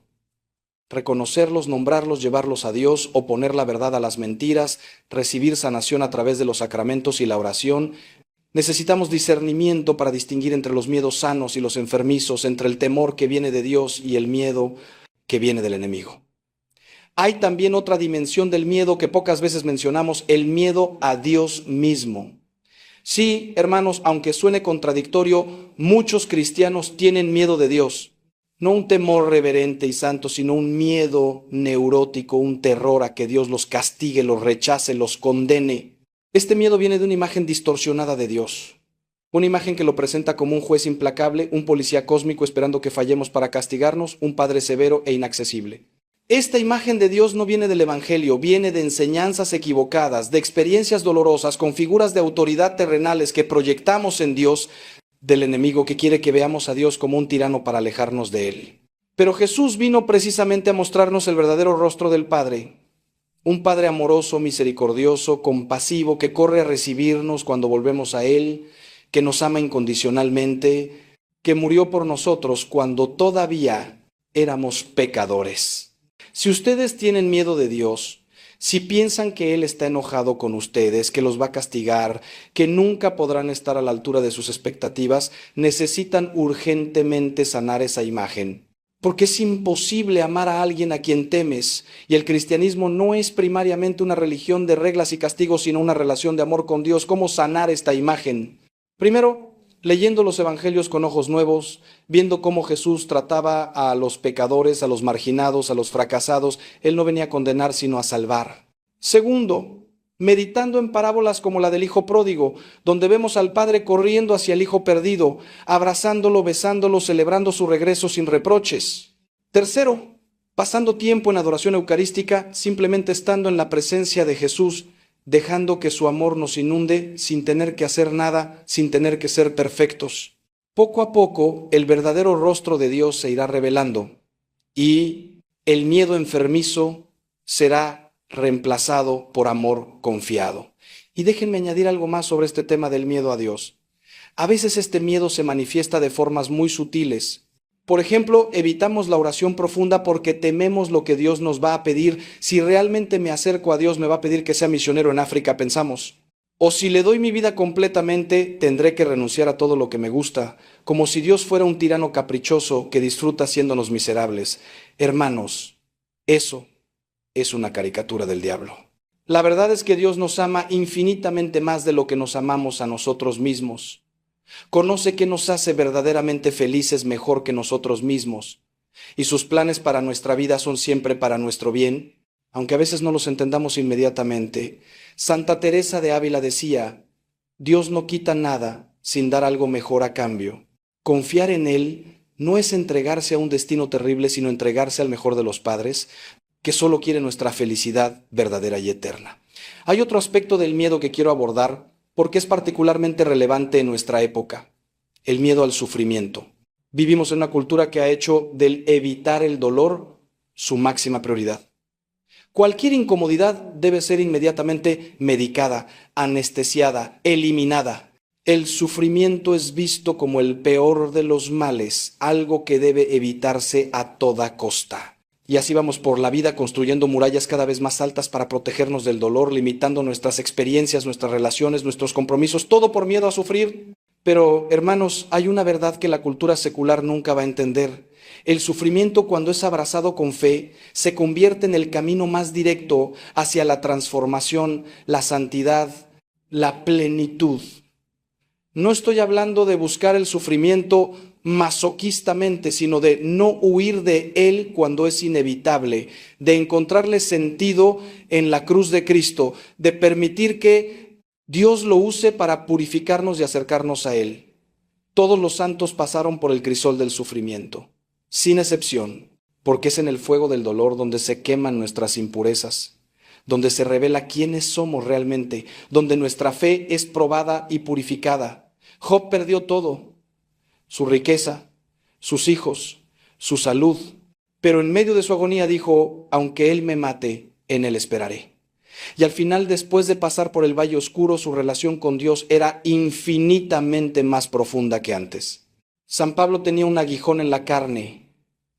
Reconocerlos, nombrarlos, llevarlos a Dios, oponer la verdad a las mentiras, recibir sanación a través de los sacramentos y la oración. Necesitamos discernimiento para distinguir entre los miedos sanos y los enfermizos, entre el temor que viene de Dios y el miedo que viene del enemigo. Hay también otra dimensión del miedo que pocas veces mencionamos, el miedo a Dios mismo. Sí, hermanos, aunque suene contradictorio, muchos cristianos tienen miedo de Dios. No un temor reverente y santo, sino un miedo neurótico, un terror a que Dios los castigue, los rechace, los condene. Este miedo viene de una imagen distorsionada de Dios, una imagen que lo presenta como un juez implacable, un policía cósmico esperando que fallemos para castigarnos, un padre severo e inaccesible. Esta imagen de Dios no viene del Evangelio, viene de enseñanzas equivocadas, de experiencias dolorosas, con figuras de autoridad terrenales que proyectamos en Dios, del enemigo que quiere que veamos a Dios como un tirano para alejarnos de Él. Pero Jesús vino precisamente a mostrarnos el verdadero rostro del Padre. Un Padre amoroso, misericordioso, compasivo, que corre a recibirnos cuando volvemos a Él, que nos ama incondicionalmente, que murió por nosotros cuando todavía éramos pecadores. Si ustedes tienen miedo de Dios, si piensan que Él está enojado con ustedes, que los va a castigar, que nunca podrán estar a la altura de sus expectativas, necesitan urgentemente sanar esa imagen. Porque es imposible amar a alguien a quien temes, y el cristianismo no es primariamente una religión de reglas y castigos, sino una relación de amor con Dios. ¿Cómo sanar esta imagen? Primero, leyendo los evangelios con ojos nuevos, viendo cómo Jesús trataba a los pecadores, a los marginados, a los fracasados. Él no venía a condenar, sino a salvar. Segundo, meditando en parábolas como la del hijo pródigo, donde vemos al padre corriendo hacia el hijo perdido, abrazándolo, besándolo, celebrando su regreso sin reproches. Tercero, pasando tiempo en adoración eucarística, simplemente estando en la presencia de Jesús, dejando que su amor nos inunde sin tener que hacer nada, sin tener que ser perfectos. Poco a poco, el verdadero rostro de Dios se irá revelando y el miedo enfermizo será reemplazado por amor confiado. Y déjenme añadir algo más sobre este tema del miedo a Dios. A veces este miedo se manifiesta de formas muy sutiles. Por ejemplo, evitamos la oración profunda porque tememos lo que Dios nos va a pedir. Si realmente me acerco a Dios, me va a pedir que sea misionero en África, pensamos. O si le doy mi vida completamente, tendré que renunciar a todo lo que me gusta, como si Dios fuera un tirano caprichoso que disfruta haciéndonos miserables. Hermanos, eso es una caricatura del diablo. La verdad es que Dios nos ama infinitamente más de lo que nos amamos a nosotros mismos. Conoce qué nos hace verdaderamente felices mejor que nosotros mismos, y sus planes para nuestra vida son siempre para nuestro bien, aunque a veces no los entendamos inmediatamente. Santa Teresa de Ávila decía: Dios no quita nada sin dar algo mejor a cambio. Confiar en Él no es entregarse a un destino terrible, sino entregarse al mejor de los padres, que solo quiere nuestra felicidad verdadera y eterna. Hay otro aspecto del miedo que quiero abordar, porque es particularmente relevante en nuestra época: el miedo al sufrimiento. Vivimos en una cultura que ha hecho del evitar el dolor su máxima prioridad. Cualquier incomodidad debe ser inmediatamente medicada, anestesiada, eliminada. El sufrimiento es visto como el peor de los males, algo que debe evitarse a toda costa. Y así vamos por la vida construyendo murallas cada vez más altas para protegernos del dolor, limitando nuestras experiencias, nuestras relaciones, nuestros compromisos, todo por miedo a sufrir. Pero, hermanos, hay una verdad que la cultura secular nunca va a entender. El sufrimiento, cuando es abrazado con fe, se convierte en el camino más directo hacia la transformación, la santidad, la plenitud. No estoy hablando de buscar el sufrimiento masoquistamente, sino de no huir de él cuando es inevitable, de encontrarle sentido en la cruz de Cristo, de permitir que Dios lo use para purificarnos y acercarnos a Él. Todos los santos pasaron por el crisol del sufrimiento, sin excepción, porque es en el fuego del dolor donde se queman nuestras impurezas, donde se revela quiénes somos realmente, donde nuestra fe es probada y purificada. Job perdió todo: su riqueza, sus hijos, su salud, pero en medio de su agonía dijo: aunque Él me mate, en Él esperaré. Y al final, después de pasar por el valle oscuro, su relación con Dios era infinitamente más profunda que antes. San Pablo tenía un aguijón en la carne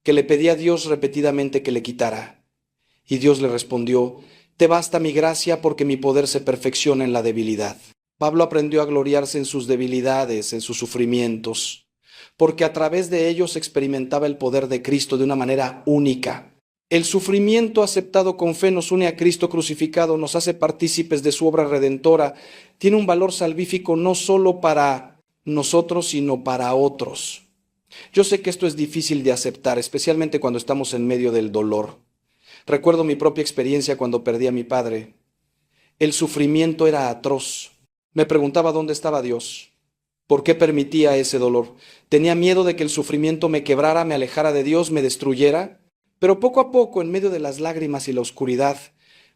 que le pedía a Dios repetidamente que le quitara. Y Dios le respondió: te basta mi gracia, porque mi poder se perfecciona en la debilidad. Pablo aprendió a gloriarse en sus debilidades, en sus sufrimientos, porque a través de ellos experimentaba el poder de Cristo de una manera única. El sufrimiento aceptado con fe nos une a Cristo crucificado, nos hace partícipes de su obra redentora. Tiene un valor salvífico no solo para nosotros, sino para otros. Yo sé que esto es difícil de aceptar, especialmente cuando estamos en medio del dolor. Recuerdo mi propia experiencia cuando perdí a mi padre. El sufrimiento era atroz. Me preguntaba dónde estaba Dios. ¿Por qué permitía ese dolor? Tenía miedo de que el sufrimiento me quebrara, me alejara de Dios, me destruyera. Pero poco a poco, en medio de las lágrimas y la oscuridad,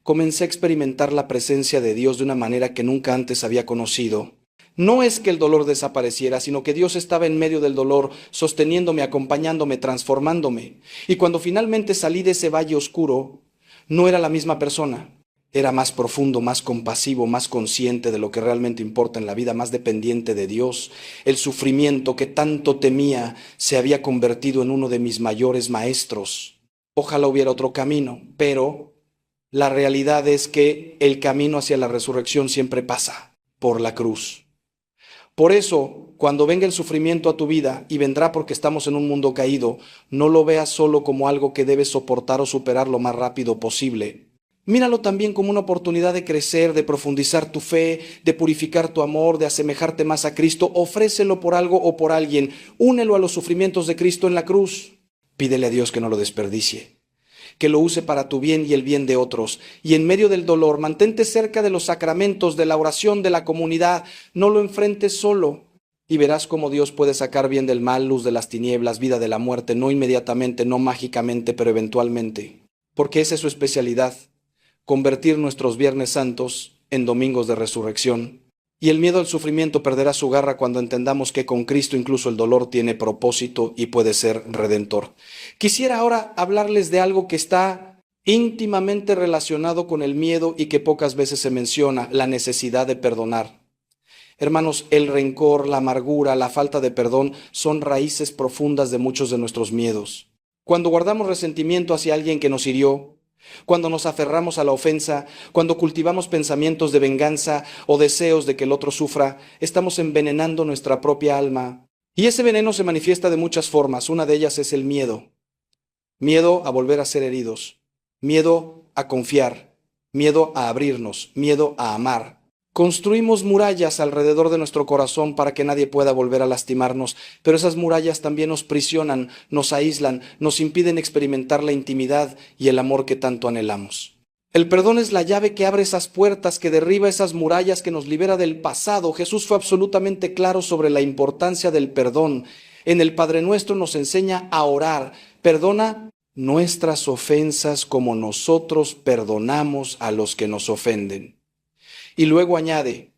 comencé a experimentar la presencia de Dios de una manera que nunca antes había conocido. No es que el dolor desapareciera, sino que Dios estaba en medio del dolor, sosteniéndome, acompañándome, transformándome. Y cuando finalmente salí de ese valle oscuro, no era la misma persona. Era más profundo, más compasivo, más consciente de lo que realmente importa en la vida, más dependiente de Dios. El sufrimiento que tanto temía se había convertido en uno de mis mayores maestros. Ojalá hubiera otro camino, pero la realidad es que el camino hacia la resurrección siempre pasa por la cruz. Por eso, cuando venga el sufrimiento a tu vida, y vendrá porque estamos en un mundo caído, no lo veas solo como algo que debes soportar o superar lo más rápido posible. Míralo también como una oportunidad de crecer, de profundizar tu fe, de purificar tu amor, de asemejarte más a Cristo. Ofrécelo por algo o por alguien. Únelo a los sufrimientos de Cristo en la cruz. Pídele a Dios que no lo desperdicie, que lo use para tu bien y el bien de otros. Y en medio del dolor, mantente cerca de los sacramentos, de la oración, de la comunidad. No lo enfrentes solo. Y verás cómo Dios puede sacar bien del mal, luz de las tinieblas, vida de la muerte, no inmediatamente, no mágicamente, pero eventualmente. Porque esa es su especialidad. Convertir nuestros Viernes Santos en domingos de resurrección. Y el miedo al sufrimiento perderá su garra cuando entendamos que con Cristo incluso el dolor tiene propósito y puede ser redentor. Quisiera ahora hablarles de algo que está íntimamente relacionado con el miedo y que pocas veces se menciona, la necesidad de perdonar. Hermanos, el rencor, la amargura, la falta de perdón son raíces profundas de muchos de nuestros miedos. Cuando guardamos resentimiento hacia alguien que nos hirió, cuando nos aferramos a la ofensa, cuando cultivamos pensamientos de venganza o deseos de que el otro sufra, estamos envenenando nuestra propia alma. Y ese veneno se manifiesta de muchas formas. Una de ellas es el miedo. Miedo a volver a ser heridos, miedo a confiar, miedo a abrirnos, miedo a amar. Construimos murallas alrededor de nuestro corazón para que nadie pueda volver a lastimarnos, pero esas murallas también nos prisionan, nos aíslan, nos impiden experimentar la intimidad y el amor que tanto anhelamos. El perdón es la llave que abre esas puertas, que derriba esas murallas, que nos libera del pasado. Jesús fue absolutamente claro sobre la importancia del perdón. En el Padre Nuestro nos enseña a orar. Perdona nuestras ofensas como nosotros perdonamos a los que nos ofenden. Y luego añade,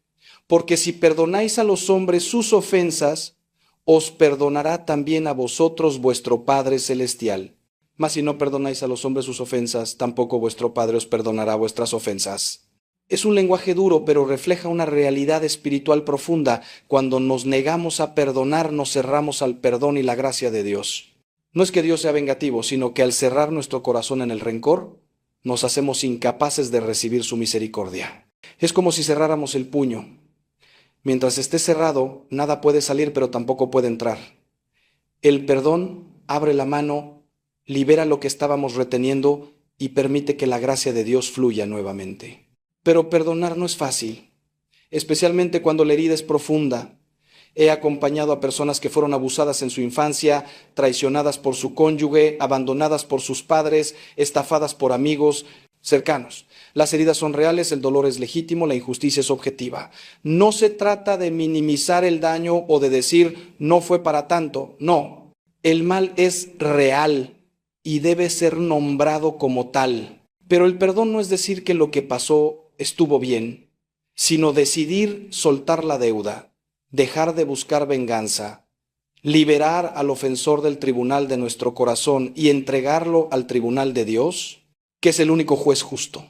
porque si perdonáis a los hombres sus ofensas, os perdonará también a vosotros vuestro Padre Celestial. Mas si no perdonáis a los hombres sus ofensas, tampoco vuestro Padre os perdonará vuestras ofensas. Es un lenguaje duro, pero refleja una realidad espiritual profunda. Cuando nos negamos a perdonar, nos cerramos al perdón y la gracia de Dios. No es que Dios sea vengativo, sino que al cerrar nuestro corazón en el rencor, nos hacemos incapaces de recibir su misericordia. Es como si cerráramos el puño. Mientras esté cerrado, nada puede salir, pero tampoco puede entrar. El perdón abre la mano, libera lo que estábamos reteniendo y permite que la gracia de Dios fluya nuevamente. Pero perdonar no es fácil, especialmente cuando la herida es profunda. He acompañado a personas que fueron abusadas en su infancia, traicionadas por su cónyuge, abandonadas por sus padres, estafadas por amigos cercanos. Las heridas son reales, el dolor es legítimo, la injusticia es objetiva. No se trata de minimizar el daño o de decir no fue para tanto. No, el mal es real y debe ser nombrado como tal. Pero el perdón no es decir que lo que pasó estuvo bien, sino decidir soltar la deuda, dejar de buscar venganza, liberar al ofensor del tribunal de nuestro corazón y entregarlo al tribunal de Dios, que es el único juez justo.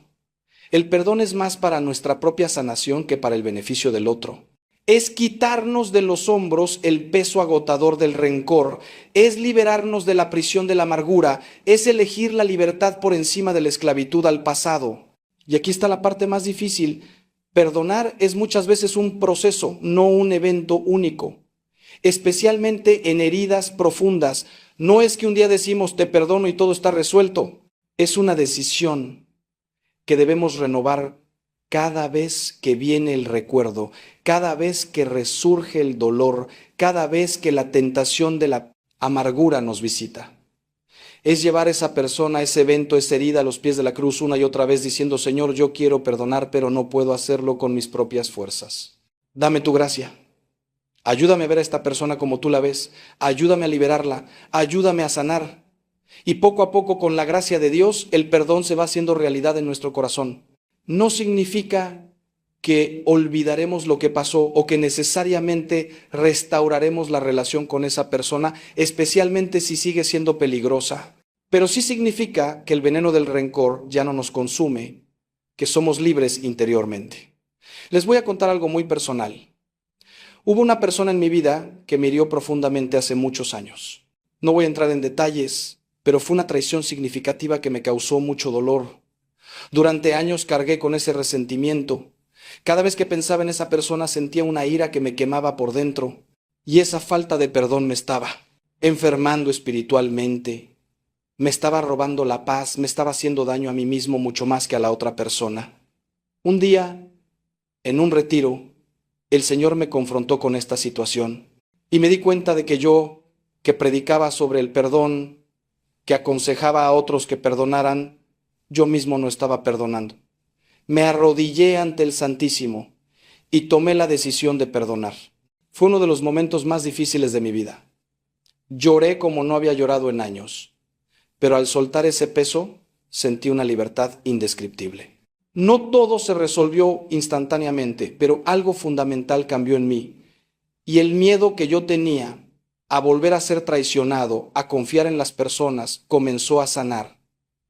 El perdón es más para nuestra propia sanación que para el beneficio del otro. Es quitarnos de los hombros el peso agotador del rencor, es liberarnos de la prisión de la amargura, es elegir la libertad por encima de la esclavitud al pasado. Y aquí está la parte más difícil. Perdonar es muchas veces un proceso, no un evento único. Especialmente en heridas profundas. No es que un día decimos te perdono y todo está resuelto. Es una decisión que debemos renovar cada vez que viene el recuerdo, cada vez que resurge el dolor, cada vez que la tentación de la amargura nos visita. Es llevar a esa persona, ese evento, esa herida a los pies de la cruz una y otra vez diciendo, Señor, yo quiero perdonar, pero no puedo hacerlo con mis propias fuerzas. Dame tu gracia. Ayúdame a ver a esta persona como tú la ves. Ayúdame a liberarla. Ayúdame a sanar. Y poco a poco, con la gracia de Dios, el perdón se va haciendo realidad en nuestro corazón. No significa que olvidaremos lo que pasó o que necesariamente restauraremos la relación con esa persona, especialmente si sigue siendo peligrosa. Pero sí significa que el veneno del rencor ya no nos consume, que somos libres interiormente. Les voy a contar algo muy personal. Hubo una persona en mi vida que me hirió profundamente hace muchos años. No voy a entrar en detalles, pero fue una traición significativa que me causó mucho dolor. Durante años cargué con ese resentimiento. Cada vez que pensaba en esa persona sentía una ira que me quemaba por dentro, y esa falta de perdón me estaba enfermando espiritualmente, me estaba robando la paz, me estaba haciendo daño a mí mismo mucho más que a la otra persona. Un día, en un retiro, el Señor me confrontó con esta situación y me di cuenta de que yo, que predicaba sobre el perdón, que aconsejaba a otros que perdonaran, yo mismo no estaba perdonando. Me arrodillé ante el Santísimo y tomé la decisión de perdonar. Fue uno de los momentos más difíciles de mi vida. Lloré como no había llorado en años, pero al soltar ese peso sentí una libertad indescriptible. No todo se resolvió instantáneamente, pero algo fundamental cambió en mí, y el miedo que yo tenía a volver a ser traicionado, a confiar en las personas, comenzó a sanar.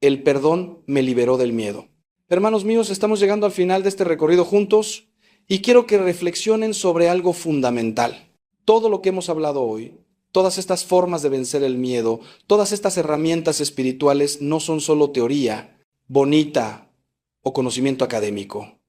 El perdón me liberó del miedo. Hermanos míos, estamos llegando al final de este recorrido juntos y quiero que reflexionen sobre algo fundamental. Todo lo que hemos hablado hoy, todas estas formas de vencer el miedo, todas estas herramientas espirituales no son solo teoría, bonita o conocimiento académico.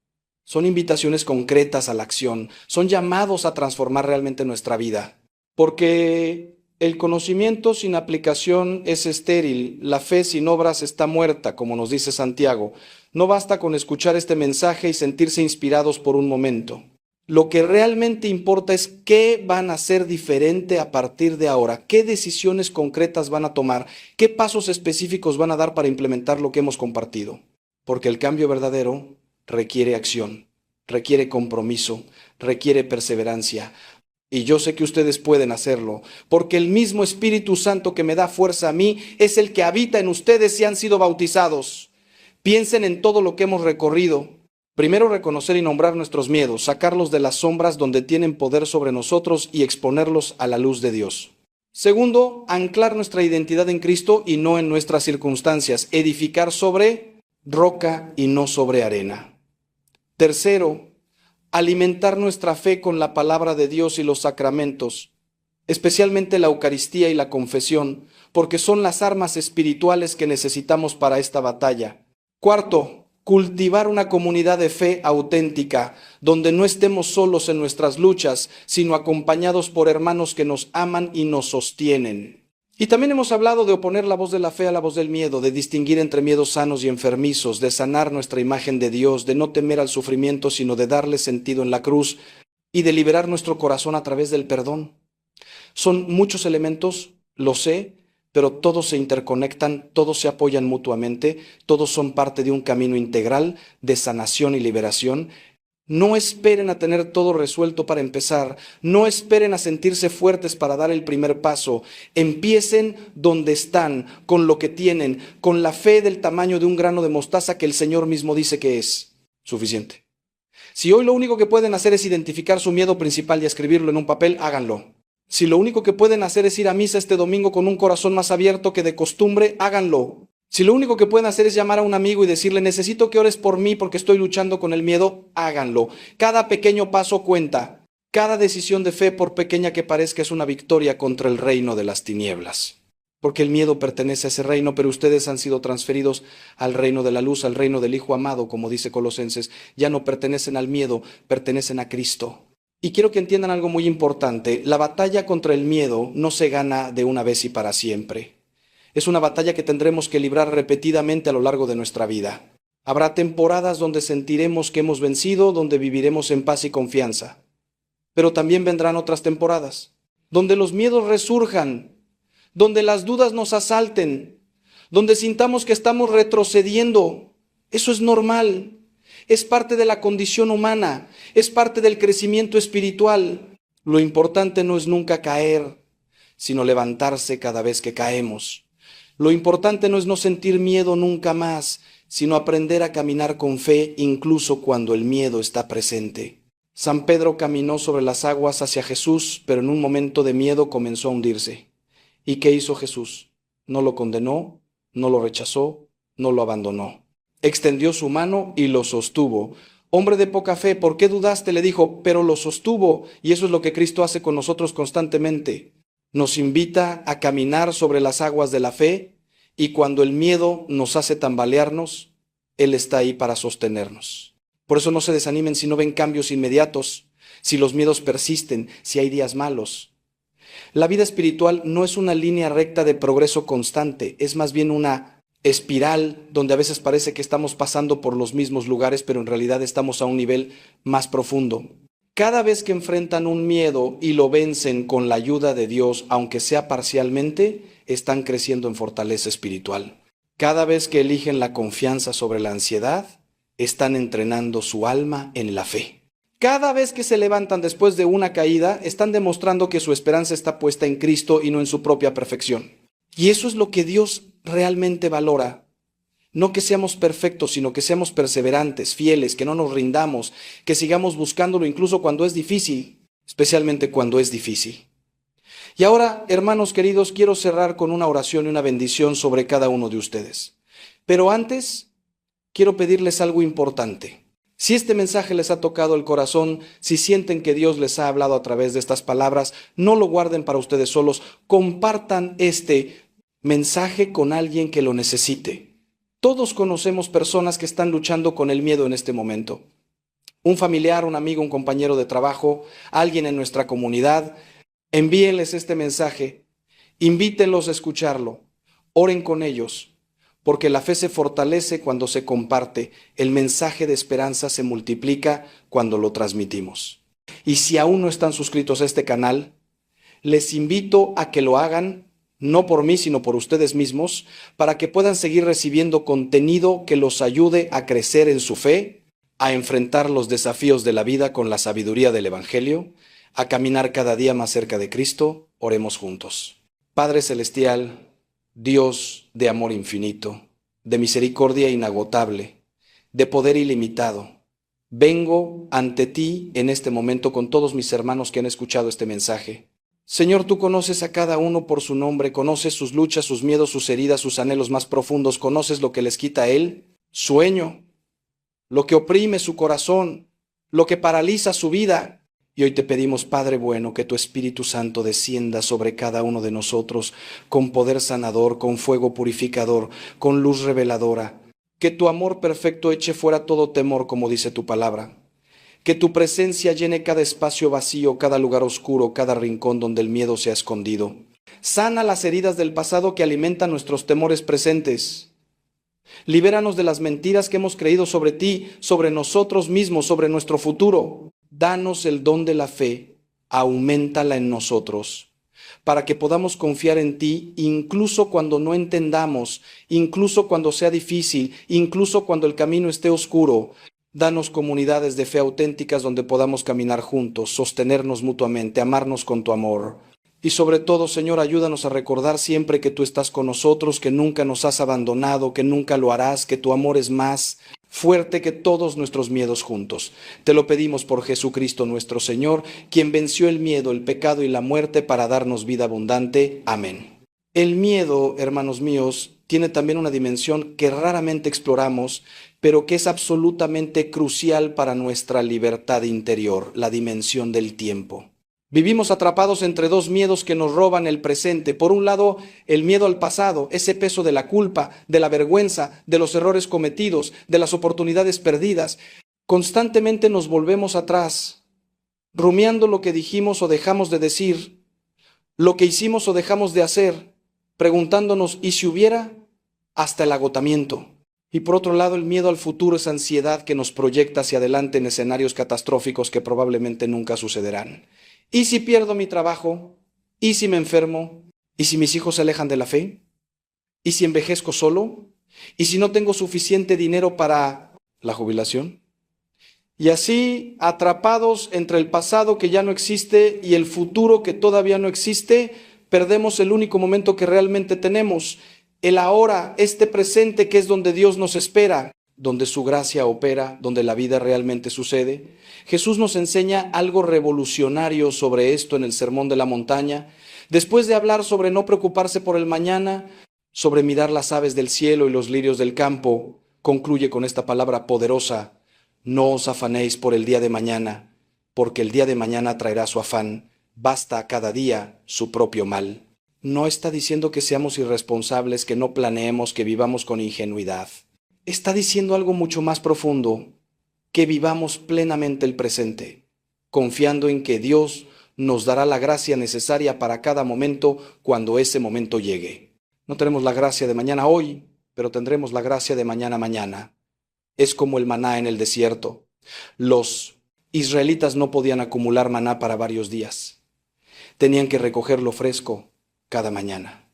Son invitaciones concretas a la acción, son llamados a transformar realmente nuestra vida. Porque el conocimiento sin aplicación es estéril, la fe sin obras está muerta, como nos dice Santiago. No basta con escuchar este mensaje y sentirse inspirados por un momento. Lo que realmente importa es qué van a hacer diferente a partir de ahora, qué decisiones concretas van a tomar, qué pasos específicos van a dar para implementar lo que hemos compartido. Porque el cambio verdadero requiere acción, requiere compromiso, requiere perseverancia. Y yo sé que ustedes pueden hacerlo, porque el mismo Espíritu Santo que me da fuerza a mí es el que habita en ustedes si han sido bautizados. Piensen en todo lo que hemos recorrido. Primero, reconocer y nombrar nuestros miedos, sacarlos de las sombras donde tienen poder sobre nosotros y exponerlos a la luz de Dios. Segundo, anclar nuestra identidad en Cristo y no en nuestras circunstancias, edificar sobre roca y no sobre arena. Tercero, alimentar nuestra fe con la palabra de Dios y los sacramentos, especialmente la Eucaristía y la confesión, porque son las armas espirituales que necesitamos para esta batalla. Cuarto, cultivar una comunidad de fe auténtica, donde no estemos solos en nuestras luchas, sino acompañados por hermanos que nos aman y nos sostienen. Y también hemos hablado de oponer la voz de la fe a la voz del miedo, de distinguir entre miedos sanos y enfermizos, de sanar nuestra imagen de Dios, de no temer al sufrimiento, sino de darle sentido en la cruz y de liberar nuestro corazón a través del perdón. Son muchos elementos, lo sé, pero todos se interconectan, todos se apoyan mutuamente, todos son parte de un camino integral de sanación y liberación. No esperen a tener todo resuelto para empezar. No esperen a sentirse fuertes para dar el primer paso. Empiecen donde están, con lo que tienen, con la fe del tamaño de un grano de mostaza que el Señor mismo dice que es suficiente. Si hoy lo único que pueden hacer es identificar su miedo principal y escribirlo en un papel, háganlo. Si lo único que pueden hacer es ir a misa este domingo con un corazón más abierto que de costumbre, háganlo. Si lo único que pueden hacer es llamar a un amigo y decirle, necesito que ores por mí porque estoy luchando con el miedo, háganlo. Cada pequeño paso cuenta. Cada decisión de fe, por pequeña que parezca, es una victoria contra el reino de las tinieblas. Porque el miedo pertenece a ese reino, pero ustedes han sido transferidos al reino de la luz, al reino del Hijo amado, como dice Colosenses. Ya no pertenecen al miedo, pertenecen a Cristo. Y quiero que entiendan algo muy importante. La batalla contra el miedo no se gana de una vez y para siempre. Es una batalla que tendremos que librar repetidamente a lo largo de nuestra vida. Habrá temporadas donde sentiremos que hemos vencido, donde viviremos en paz y confianza. Pero también vendrán otras temporadas, donde los miedos resurjan, donde las dudas nos asalten, donde sintamos que estamos retrocediendo. Eso es normal, es parte de la condición humana, es parte del crecimiento espiritual. Lo importante no es nunca caer, sino levantarse cada vez que caemos. Lo importante no es no sentir miedo nunca más, sino aprender a caminar con fe incluso cuando el miedo está presente. San Pedro caminó sobre las aguas hacia Jesús, pero en un momento de miedo comenzó a hundirse. ¿Y qué hizo Jesús? No lo condenó, no lo rechazó, no lo abandonó. Extendió su mano y lo sostuvo. Hombre de poca fe, ¿por qué dudaste? Le dijo, pero lo sostuvo. Y eso es lo que Cristo hace con nosotros constantemente. Nos invita a caminar sobre las aguas de la fe, y cuando el miedo nos hace tambalearnos, Él está ahí para sostenernos. Por eso no se desanimen si no ven cambios inmediatos, si los miedos persisten, si hay días malos. La vida espiritual no es una línea recta de progreso constante, es más bien una espiral donde a veces parece que estamos pasando por los mismos lugares, pero en realidad estamos a un nivel más profundo. Cada vez que enfrentan un miedo y lo vencen con la ayuda de Dios, aunque sea parcialmente, están creciendo en fortaleza espiritual. Cada vez que eligen la confianza sobre la ansiedad, están entrenando su alma en la fe. Cada vez que se levantan después de una caída, están demostrando que su esperanza está puesta en Cristo y no en su propia perfección. Y eso es lo que Dios realmente valora. No que seamos perfectos, sino que seamos perseverantes, fieles, que no nos rindamos, que sigamos buscándolo incluso cuando es difícil, especialmente cuando es difícil. Y ahora, hermanos queridos, quiero cerrar con una oración y una bendición sobre cada uno de ustedes. Pero antes, quiero pedirles algo importante. Si este mensaje les ha tocado el corazón, si sienten que Dios les ha hablado a través de estas palabras, no lo guarden para ustedes solos, compartan este mensaje con alguien que lo necesite. Todos conocemos personas que están luchando con el miedo en este momento. Un familiar, un amigo, un compañero de trabajo, alguien en nuestra comunidad. Envíenles este mensaje, invítenlos a escucharlo, oren con ellos, porque la fe se fortalece cuando se comparte, el mensaje de esperanza se multiplica cuando lo transmitimos. Y si aún no están suscritos a este canal, les invito a que lo hagan, no por mí, sino por ustedes mismos, para que puedan seguir recibiendo contenido que los ayude a crecer en su fe, a enfrentar los desafíos de la vida con la sabiduría del Evangelio, a caminar cada día más cerca de Cristo. Oremos juntos. Padre Celestial, Dios de amor infinito, de misericordia inagotable, de poder ilimitado, vengo ante ti en este momento con todos mis hermanos que han escuchado este mensaje. Señor, tú conoces a cada uno por su nombre, conoces sus luchas, sus miedos, sus heridas, sus anhelos más profundos, conoces lo que les quita a él, sueño, lo que oprime su corazón, lo que paraliza su vida. Y hoy te pedimos, Padre bueno, que tu Espíritu Santo descienda sobre cada uno de nosotros con poder sanador, con fuego purificador, con luz reveladora. Que tu amor perfecto eche fuera todo temor, como dice tu palabra. Que tu presencia llene cada espacio vacío, cada lugar oscuro, cada rincón donde el miedo se ha escondido. Sana las heridas del pasado que alimentan nuestros temores presentes. Libéranos de las mentiras que hemos creído sobre ti, sobre nosotros mismos, sobre nuestro futuro. Danos el don de la fe, auméntala en nosotros, para que podamos confiar en ti incluso cuando no entendamos, incluso cuando sea difícil, incluso cuando el camino esté oscuro. Danos comunidades de fe auténticas donde podamos caminar juntos, sostenernos mutuamente, amarnos con tu amor. Y sobre todo, Señor, ayúdanos a recordar siempre que tú estás con nosotros, que nunca nos has abandonado, que nunca lo harás, que tu amor es más fuerte que todos nuestros miedos juntos. Te lo pedimos por Jesucristo nuestro Señor, quien venció el miedo, el pecado y la muerte para darnos vida abundante. Amén. El miedo, hermanos míos, tiene también una dimensión que raramente exploramos, pero que es absolutamente crucial para nuestra libertad interior, la dimensión del tiempo. Vivimos atrapados entre dos miedos que nos roban el presente. Por un lado, el miedo al pasado, ese peso de la culpa, de la vergüenza, de los errores cometidos, de las oportunidades perdidas. Constantemente nos volvemos atrás, rumiando lo que dijimos o dejamos de decir, lo que hicimos o dejamos de hacer, preguntándonos ¿y si hubiera? Hasta el agotamiento. Y por otro lado, el miedo al futuro es ansiedad que nos proyecta hacia adelante en escenarios catastróficos que probablemente nunca sucederán. ¿Y si pierdo mi trabajo? ¿Y si me enfermo? ¿Y si mis hijos se alejan de la fe? ¿Y si envejezco solo? ¿Y si no tengo suficiente dinero para la jubilación? Y así, atrapados entre el pasado que ya no existe y el futuro que todavía no existe, perdemos el único momento que realmente tenemos, el ahora, este presente que es donde Dios nos espera, donde su gracia opera, donde la vida realmente sucede. Jesús nos enseña algo revolucionario sobre esto en el Sermón de la Montaña. Después de hablar sobre no preocuparse por el mañana, sobre mirar las aves del cielo y los lirios del campo, concluye con esta palabra poderosa: no os afanéis por el día de mañana, porque el día de mañana traerá su afán, basta a cada día su propio mal. No está diciendo que seamos irresponsables, que no planeemos, que vivamos con ingenuidad. Está diciendo algo mucho más profundo, que vivamos plenamente el presente, confiando en que Dios nos dará la gracia necesaria para cada momento cuando ese momento llegue. No tenemos la gracia de mañana hoy, pero tendremos la gracia de mañana mañana. Es como el maná en el desierto. Los israelitas no podían acumular maná para varios días. Tenían que recogerlo fresco cada mañana.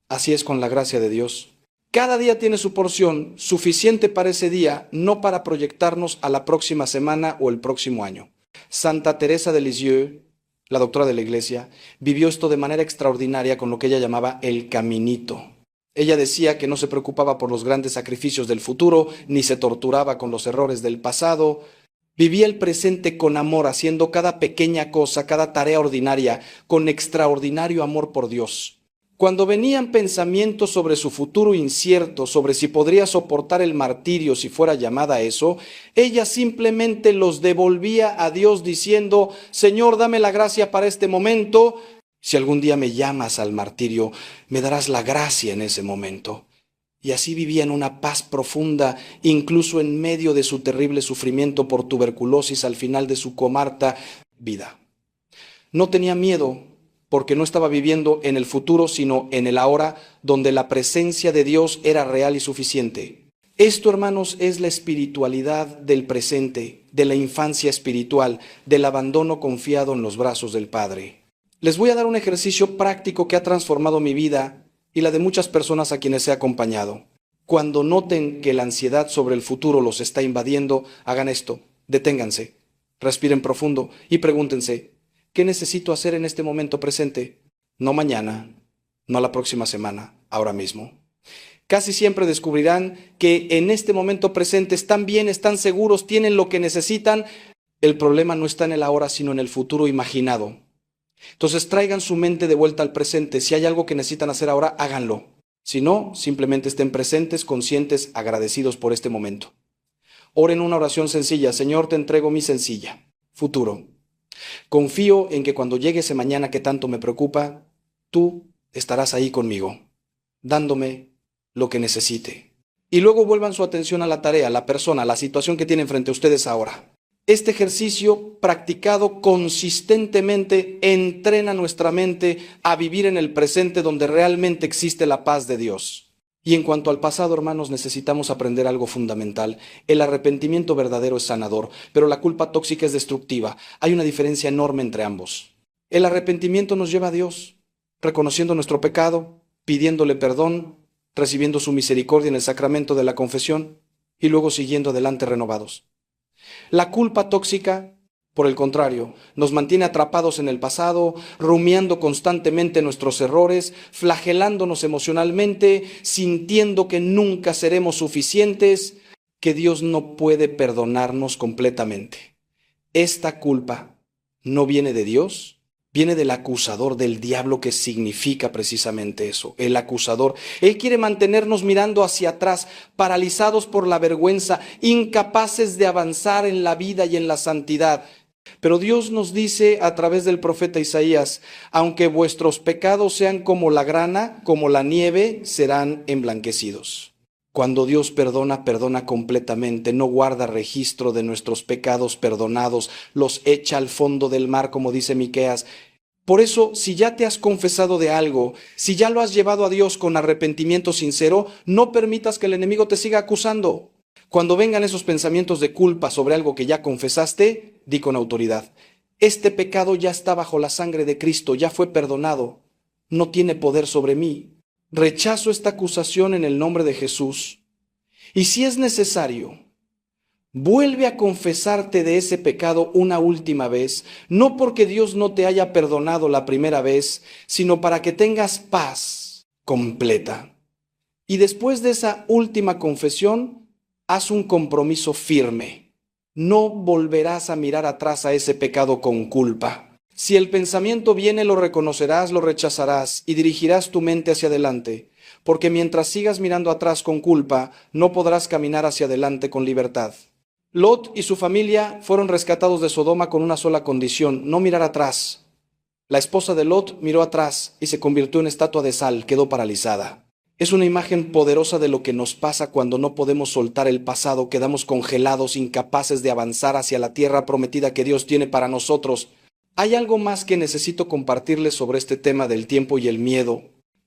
Así es con la gracia de Dios. Cada día tiene su porción, suficiente para ese día, no para proyectarnos a la próxima semana o el próximo año. Santa Teresa de Lisieux, la doctora de la Iglesia, vivió esto de manera extraordinaria con lo que ella llamaba el caminito. Ella decía que no se preocupaba por los grandes sacrificios del futuro, ni se torturaba con los errores del pasado. Vivía el presente con amor, haciendo cada pequeña cosa, cada tarea ordinaria, con extraordinario amor por Dios. Cuando venían pensamientos sobre su futuro incierto, sobre si podría soportar el martirio si fuera llamada a eso, ella simplemente los devolvía a Dios diciendo: Señor, dame la gracia para este momento. Si algún día me llamas al martirio, me darás la gracia en ese momento. Y así vivía en una paz profunda, incluso en medio de su terrible sufrimiento por tuberculosis al final de su corta vida. No tenía miedo, porque no estaba viviendo en el futuro, sino en el ahora, donde la presencia de Dios era real y suficiente. Esto, hermanos, es la espiritualidad del presente, de la infancia espiritual, del abandono confiado en los brazos del Padre. Les voy a dar un ejercicio práctico que ha transformado mi vida y la de muchas personas a quienes he acompañado. Cuando noten que la ansiedad sobre el futuro los está invadiendo, hagan esto: deténganse, respiren profundo y pregúntense: ¿qué necesito hacer en este momento presente? No mañana, no la próxima semana, ahora mismo. Casi siempre descubrirán que en este momento presente están bien, están seguros, tienen lo que necesitan. El problema no está en el ahora, sino en el futuro imaginado. Entonces traigan su mente de vuelta al presente. Si hay algo que necesitan hacer ahora, háganlo. Si no, simplemente estén presentes, conscientes, agradecidos por este momento. Oren una oración sencilla: Señor, te entrego mi sencilla futuro. Confío en que cuando llegue ese mañana que tanto me preocupa, tú estarás ahí conmigo, dándome lo que necesite. Y luego vuelvan su atención a la tarea, la persona, la situación que tienen frente a ustedes ahora. Este ejercicio, practicado consistentemente, entrena nuestra mente a vivir en el presente donde realmente existe la paz de Dios. Y en cuanto al pasado, hermanos, necesitamos aprender algo fundamental. El arrepentimiento verdadero es sanador, pero la culpa tóxica es destructiva. Hay una diferencia enorme entre ambos. El arrepentimiento nos lleva a Dios, reconociendo nuestro pecado, pidiéndole perdón, recibiendo su misericordia en el sacramento de la confesión y luego siguiendo adelante renovados. La culpa tóxica, por el contrario, nos mantiene atrapados en el pasado, rumiando constantemente nuestros errores, flagelándonos emocionalmente, sintiendo que nunca seremos suficientes, que Dios no puede perdonarnos completamente. Esta culpa no viene de Dios, viene del acusador, del diablo, que significa precisamente eso, el acusador. Él quiere mantenernos mirando hacia atrás, paralizados por la vergüenza, incapaces de avanzar en la vida y en la santidad. Pero Dios nos dice a través del profeta Isaías: aunque vuestros pecados sean como la grana, como la nieve, serán emblanquecidos. Cuando Dios perdona, perdona completamente, no guarda registro de nuestros pecados perdonados, los echa al fondo del mar, como dice Miqueas. Por eso, si ya te has confesado de algo, si ya lo has llevado a Dios con arrepentimiento sincero, no permitas que el enemigo te siga acusando. Cuando vengan esos pensamientos de culpa sobre algo que ya confesaste, di con autoridad: este pecado ya está bajo la sangre de Cristo, ya fue perdonado, no tiene poder sobre mí. Rechazo esta acusación en el nombre de Jesús. Y si es necesario, vuelve a confesarte de ese pecado una última vez, no porque Dios no te haya perdonado la primera vez, sino para que tengas paz completa. Y después de esa última confesión, haz un compromiso firme. No volverás a mirar atrás a ese pecado con culpa. Si el pensamiento viene, lo reconocerás, lo rechazarás y dirigirás tu mente hacia adelante, porque mientras sigas mirando atrás con culpa, no podrás caminar hacia adelante con libertad. Lot y su familia fueron rescatados de Sodoma con una sola condición: no mirar atrás. La esposa de Lot miró atrás y se convirtió en estatua de sal, quedó paralizada. Es una imagen poderosa de lo que nos pasa cuando no podemos soltar el pasado, quedamos congelados, incapaces de avanzar hacia la tierra prometida que Dios tiene para nosotros. Hay algo más que necesito compartirles sobre este tema del tiempo y el miedo.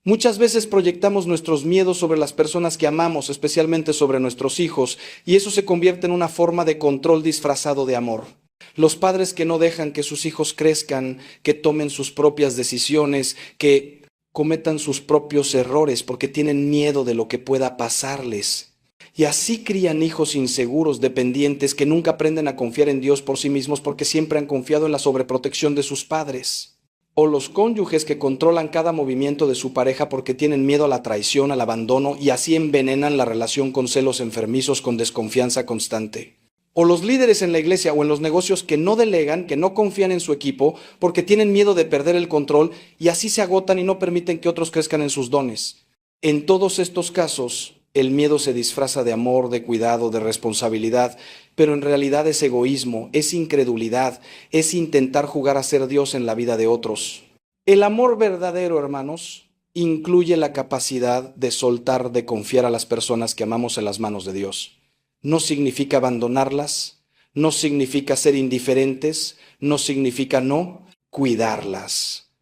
Muchas veces proyectamos nuestros miedos sobre las personas que amamos, especialmente sobre nuestros hijos, y eso se convierte en una forma de control disfrazado de amor. Los padres que no dejan que sus hijos crezcan, que tomen sus propias decisiones, que cometan sus propios errores porque tienen miedo de lo que pueda pasarles. Y así crían hijos inseguros, dependientes, que nunca aprenden a confiar en Dios por sí mismos porque siempre han confiado en la sobreprotección de sus padres. O los cónyuges que controlan cada movimiento de su pareja porque tienen miedo a la traición, al abandono, y así envenenan la relación con celos enfermizos, con desconfianza constante. O los líderes en la iglesia o en los negocios que no delegan, que no confían en su equipo porque tienen miedo de perder el control y así se agotan y no permiten que otros crezcan en sus dones. En todos estos casos, el miedo se disfraza de amor, de cuidado, de responsabilidad, pero en realidad es egoísmo, es incredulidad, es intentar jugar a ser Dios en la vida de otros. El amor verdadero, hermanos, incluye la capacidad de soltar, de confiar a las personas que amamos en las manos de Dios. No significa abandonarlas, no significa ser indiferentes, no significa no cuidarlas.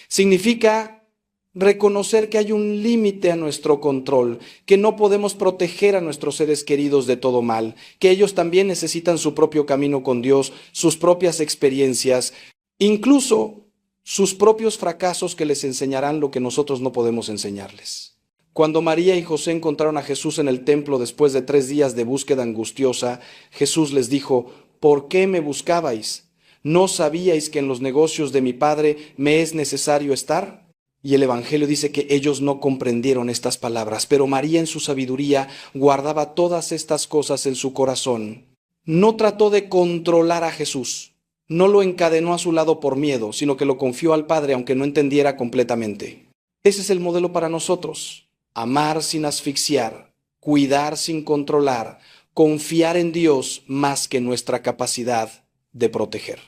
Significa reconocer que hay un límite a nuestro control, que no podemos proteger a nuestros seres queridos de todo mal, que ellos también necesitan su propio camino con Dios, sus propias experiencias, incluso sus propios fracasos que les enseñarán lo que nosotros no podemos enseñarles. Cuando María y José encontraron a Jesús en el templo después de 3 días de búsqueda angustiosa, Jesús les dijo: ¿por qué me buscabais? ¿No sabíais que en los negocios de mi Padre me es necesario estar? Y el Evangelio dice que ellos no comprendieron estas palabras, pero María en su sabiduría guardaba todas estas cosas en su corazón. No trató de controlar a Jesús, no lo encadenó a su lado por miedo, sino que lo confió al Padre aunque no entendiera completamente. Ese es el modelo para nosotros: amar sin asfixiar, cuidar sin controlar, confiar en Dios más que en nuestra capacidad de proteger.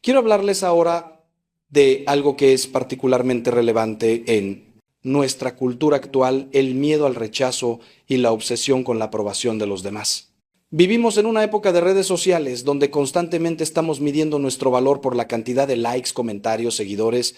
Quiero hablarles ahora de algo que es particularmente relevante en nuestra cultura actual: el miedo al rechazo y la obsesión con la aprobación de los demás. Vivimos en una época de redes sociales donde constantemente estamos midiendo nuestro valor por la cantidad de likes, comentarios, seguidores,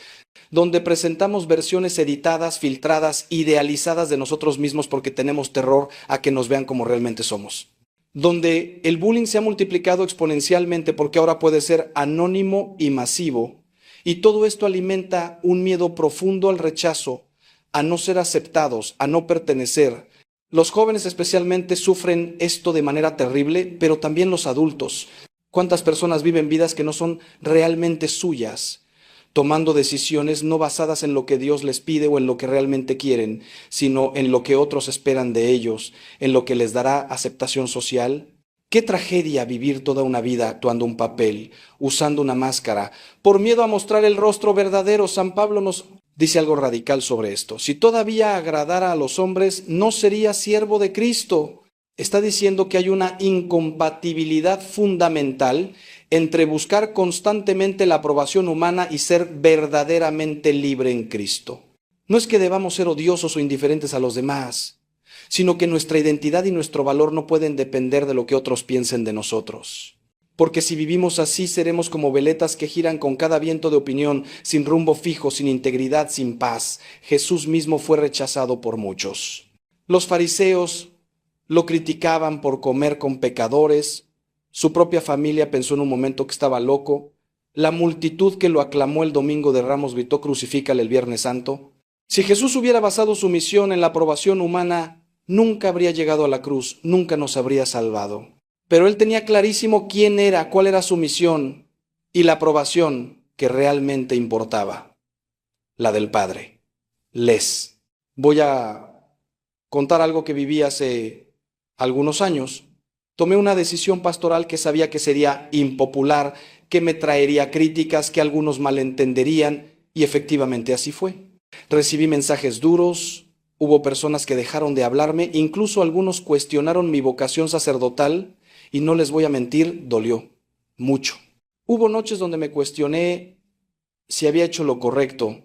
donde presentamos versiones editadas, filtradas, idealizadas de nosotros mismos porque tenemos terror a que nos vean como realmente somos. Donde el bullying se ha multiplicado exponencialmente porque ahora puede ser anónimo y masivo, y todo esto alimenta un miedo profundo al rechazo, a no ser aceptados, a no pertenecer. Los jóvenes especialmente sufren esto de manera terrible, pero también los adultos. ¿Cuántas personas viven vidas que no son realmente suyas, tomando decisiones no basadas en lo que Dios les pide o en lo que realmente quieren, sino en lo que otros esperan de ellos, en lo que les dará aceptación social? Qué tragedia vivir toda una vida actuando un papel, usando una máscara, por miedo a mostrar el rostro verdadero. San Pablo nos dice algo radical sobre esto: si todavía agradara a los hombres, no sería siervo de Cristo. Está diciendo que hay una incompatibilidad fundamental entre buscar constantemente la aprobación humana y ser verdaderamente libre en Cristo. No es que debamos ser odiosos o indiferentes a los demás, sino que nuestra identidad y nuestro valor no pueden depender de lo que otros piensen de nosotros. Porque si vivimos así, seremos como veletas que giran con cada viento de opinión, sin rumbo fijo, sin integridad, sin paz. Jesús mismo fue rechazado por muchos. Los fariseos lo criticaban por comer con pecadores. Su propia familia pensó en un momento que estaba loco. La multitud que lo aclamó el domingo de Ramos gritó: crucifícale el Viernes Santo. Si Jesús hubiera basado su misión en la aprobación humana, nunca habría llegado a la cruz, nunca nos habría salvado. Pero él tenía clarísimo quién era, cuál era su misión y la aprobación que realmente importaba: la del Padre. Voy a contar algo que viví hace algunos años. Tomé una decisión pastoral que sabía que sería impopular, que me traería críticas, que algunos malentenderían, y efectivamente así fue. Recibí mensajes duros, hubo personas que dejaron de hablarme, incluso algunos cuestionaron mi vocación sacerdotal, y no les voy a mentir, dolió mucho. Hubo noches donde me cuestioné si había hecho lo correcto,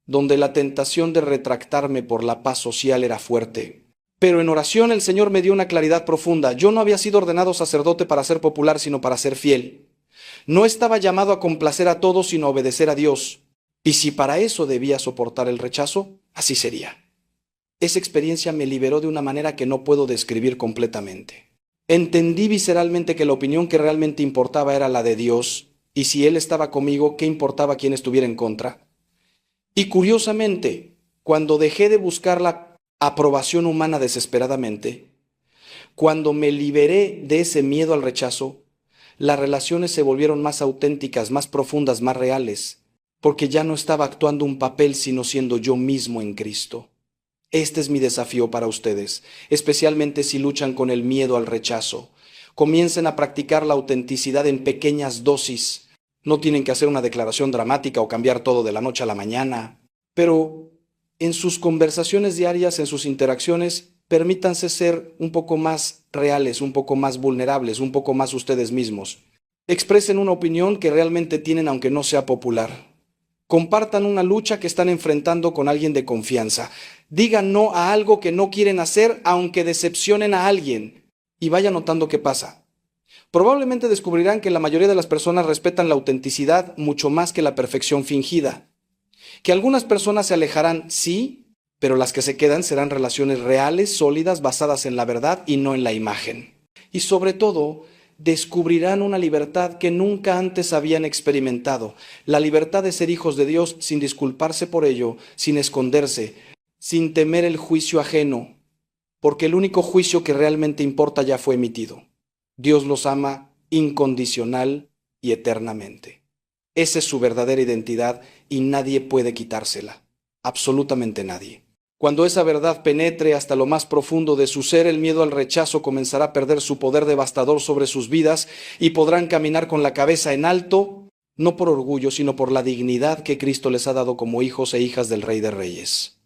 donde la tentación de retractarme por la paz social era fuerte. Pero en oración el Señor me dio una claridad profunda. Yo no había sido ordenado sacerdote para ser popular, sino para ser fiel. No estaba llamado a complacer a todos, sino a obedecer a Dios. Y si para eso debía soportar el rechazo, así sería. Esa experiencia me liberó de una manera que no puedo describir completamente. Entendí visceralmente que la opinión que realmente importaba era la de Dios, y si Él estaba conmigo, ¿qué importaba quién estuviera en contra? Y curiosamente, cuando dejé de buscar la aprobación humana desesperadamente, cuando me liberé de ese miedo al rechazo, las relaciones se volvieron más auténticas, más profundas, más reales, porque ya no estaba actuando un papel, sino siendo yo mismo en Cristo. Este es mi desafío para ustedes, especialmente si luchan con el miedo al rechazo. Comiencen a practicar la autenticidad en pequeñas dosis. No tienen que hacer una declaración dramática o cambiar todo de la noche a la mañana, pero en sus conversaciones diarias, en sus interacciones, permítanse ser un poco más reales, un poco más vulnerables, un poco más ustedes mismos. Expresen una opinión que realmente tienen aunque no sea popular. Compartan una lucha que están enfrentando con alguien de confianza. Digan no a algo que no quieren hacer aunque decepcionen a alguien. Y vayan notando qué pasa. Probablemente descubrirán que la mayoría de las personas respetan la autenticidad mucho más que la perfección fingida. Que algunas personas se alejarán, sí, pero las que se quedan serán relaciones reales, sólidas, basadas en la verdad y no en la imagen. Y sobre todo, descubrirán una libertad que nunca antes habían experimentado, la libertad de ser hijos de Dios sin disculparse por ello, sin esconderse, sin temer el juicio ajeno, porque el único juicio que realmente importa ya fue emitido. Dios los ama incondicional y eternamente. Esa es su verdadera identidad y nadie puede quitársela, absolutamente nadie. Cuando esa verdad penetre hasta lo más profundo de su ser, el miedo al rechazo comenzará a perder su poder devastador sobre sus vidas y podrán caminar con la cabeza en alto, no por orgullo, sino por la dignidad que Cristo les ha dado como hijos e hijas del Rey de Reyes.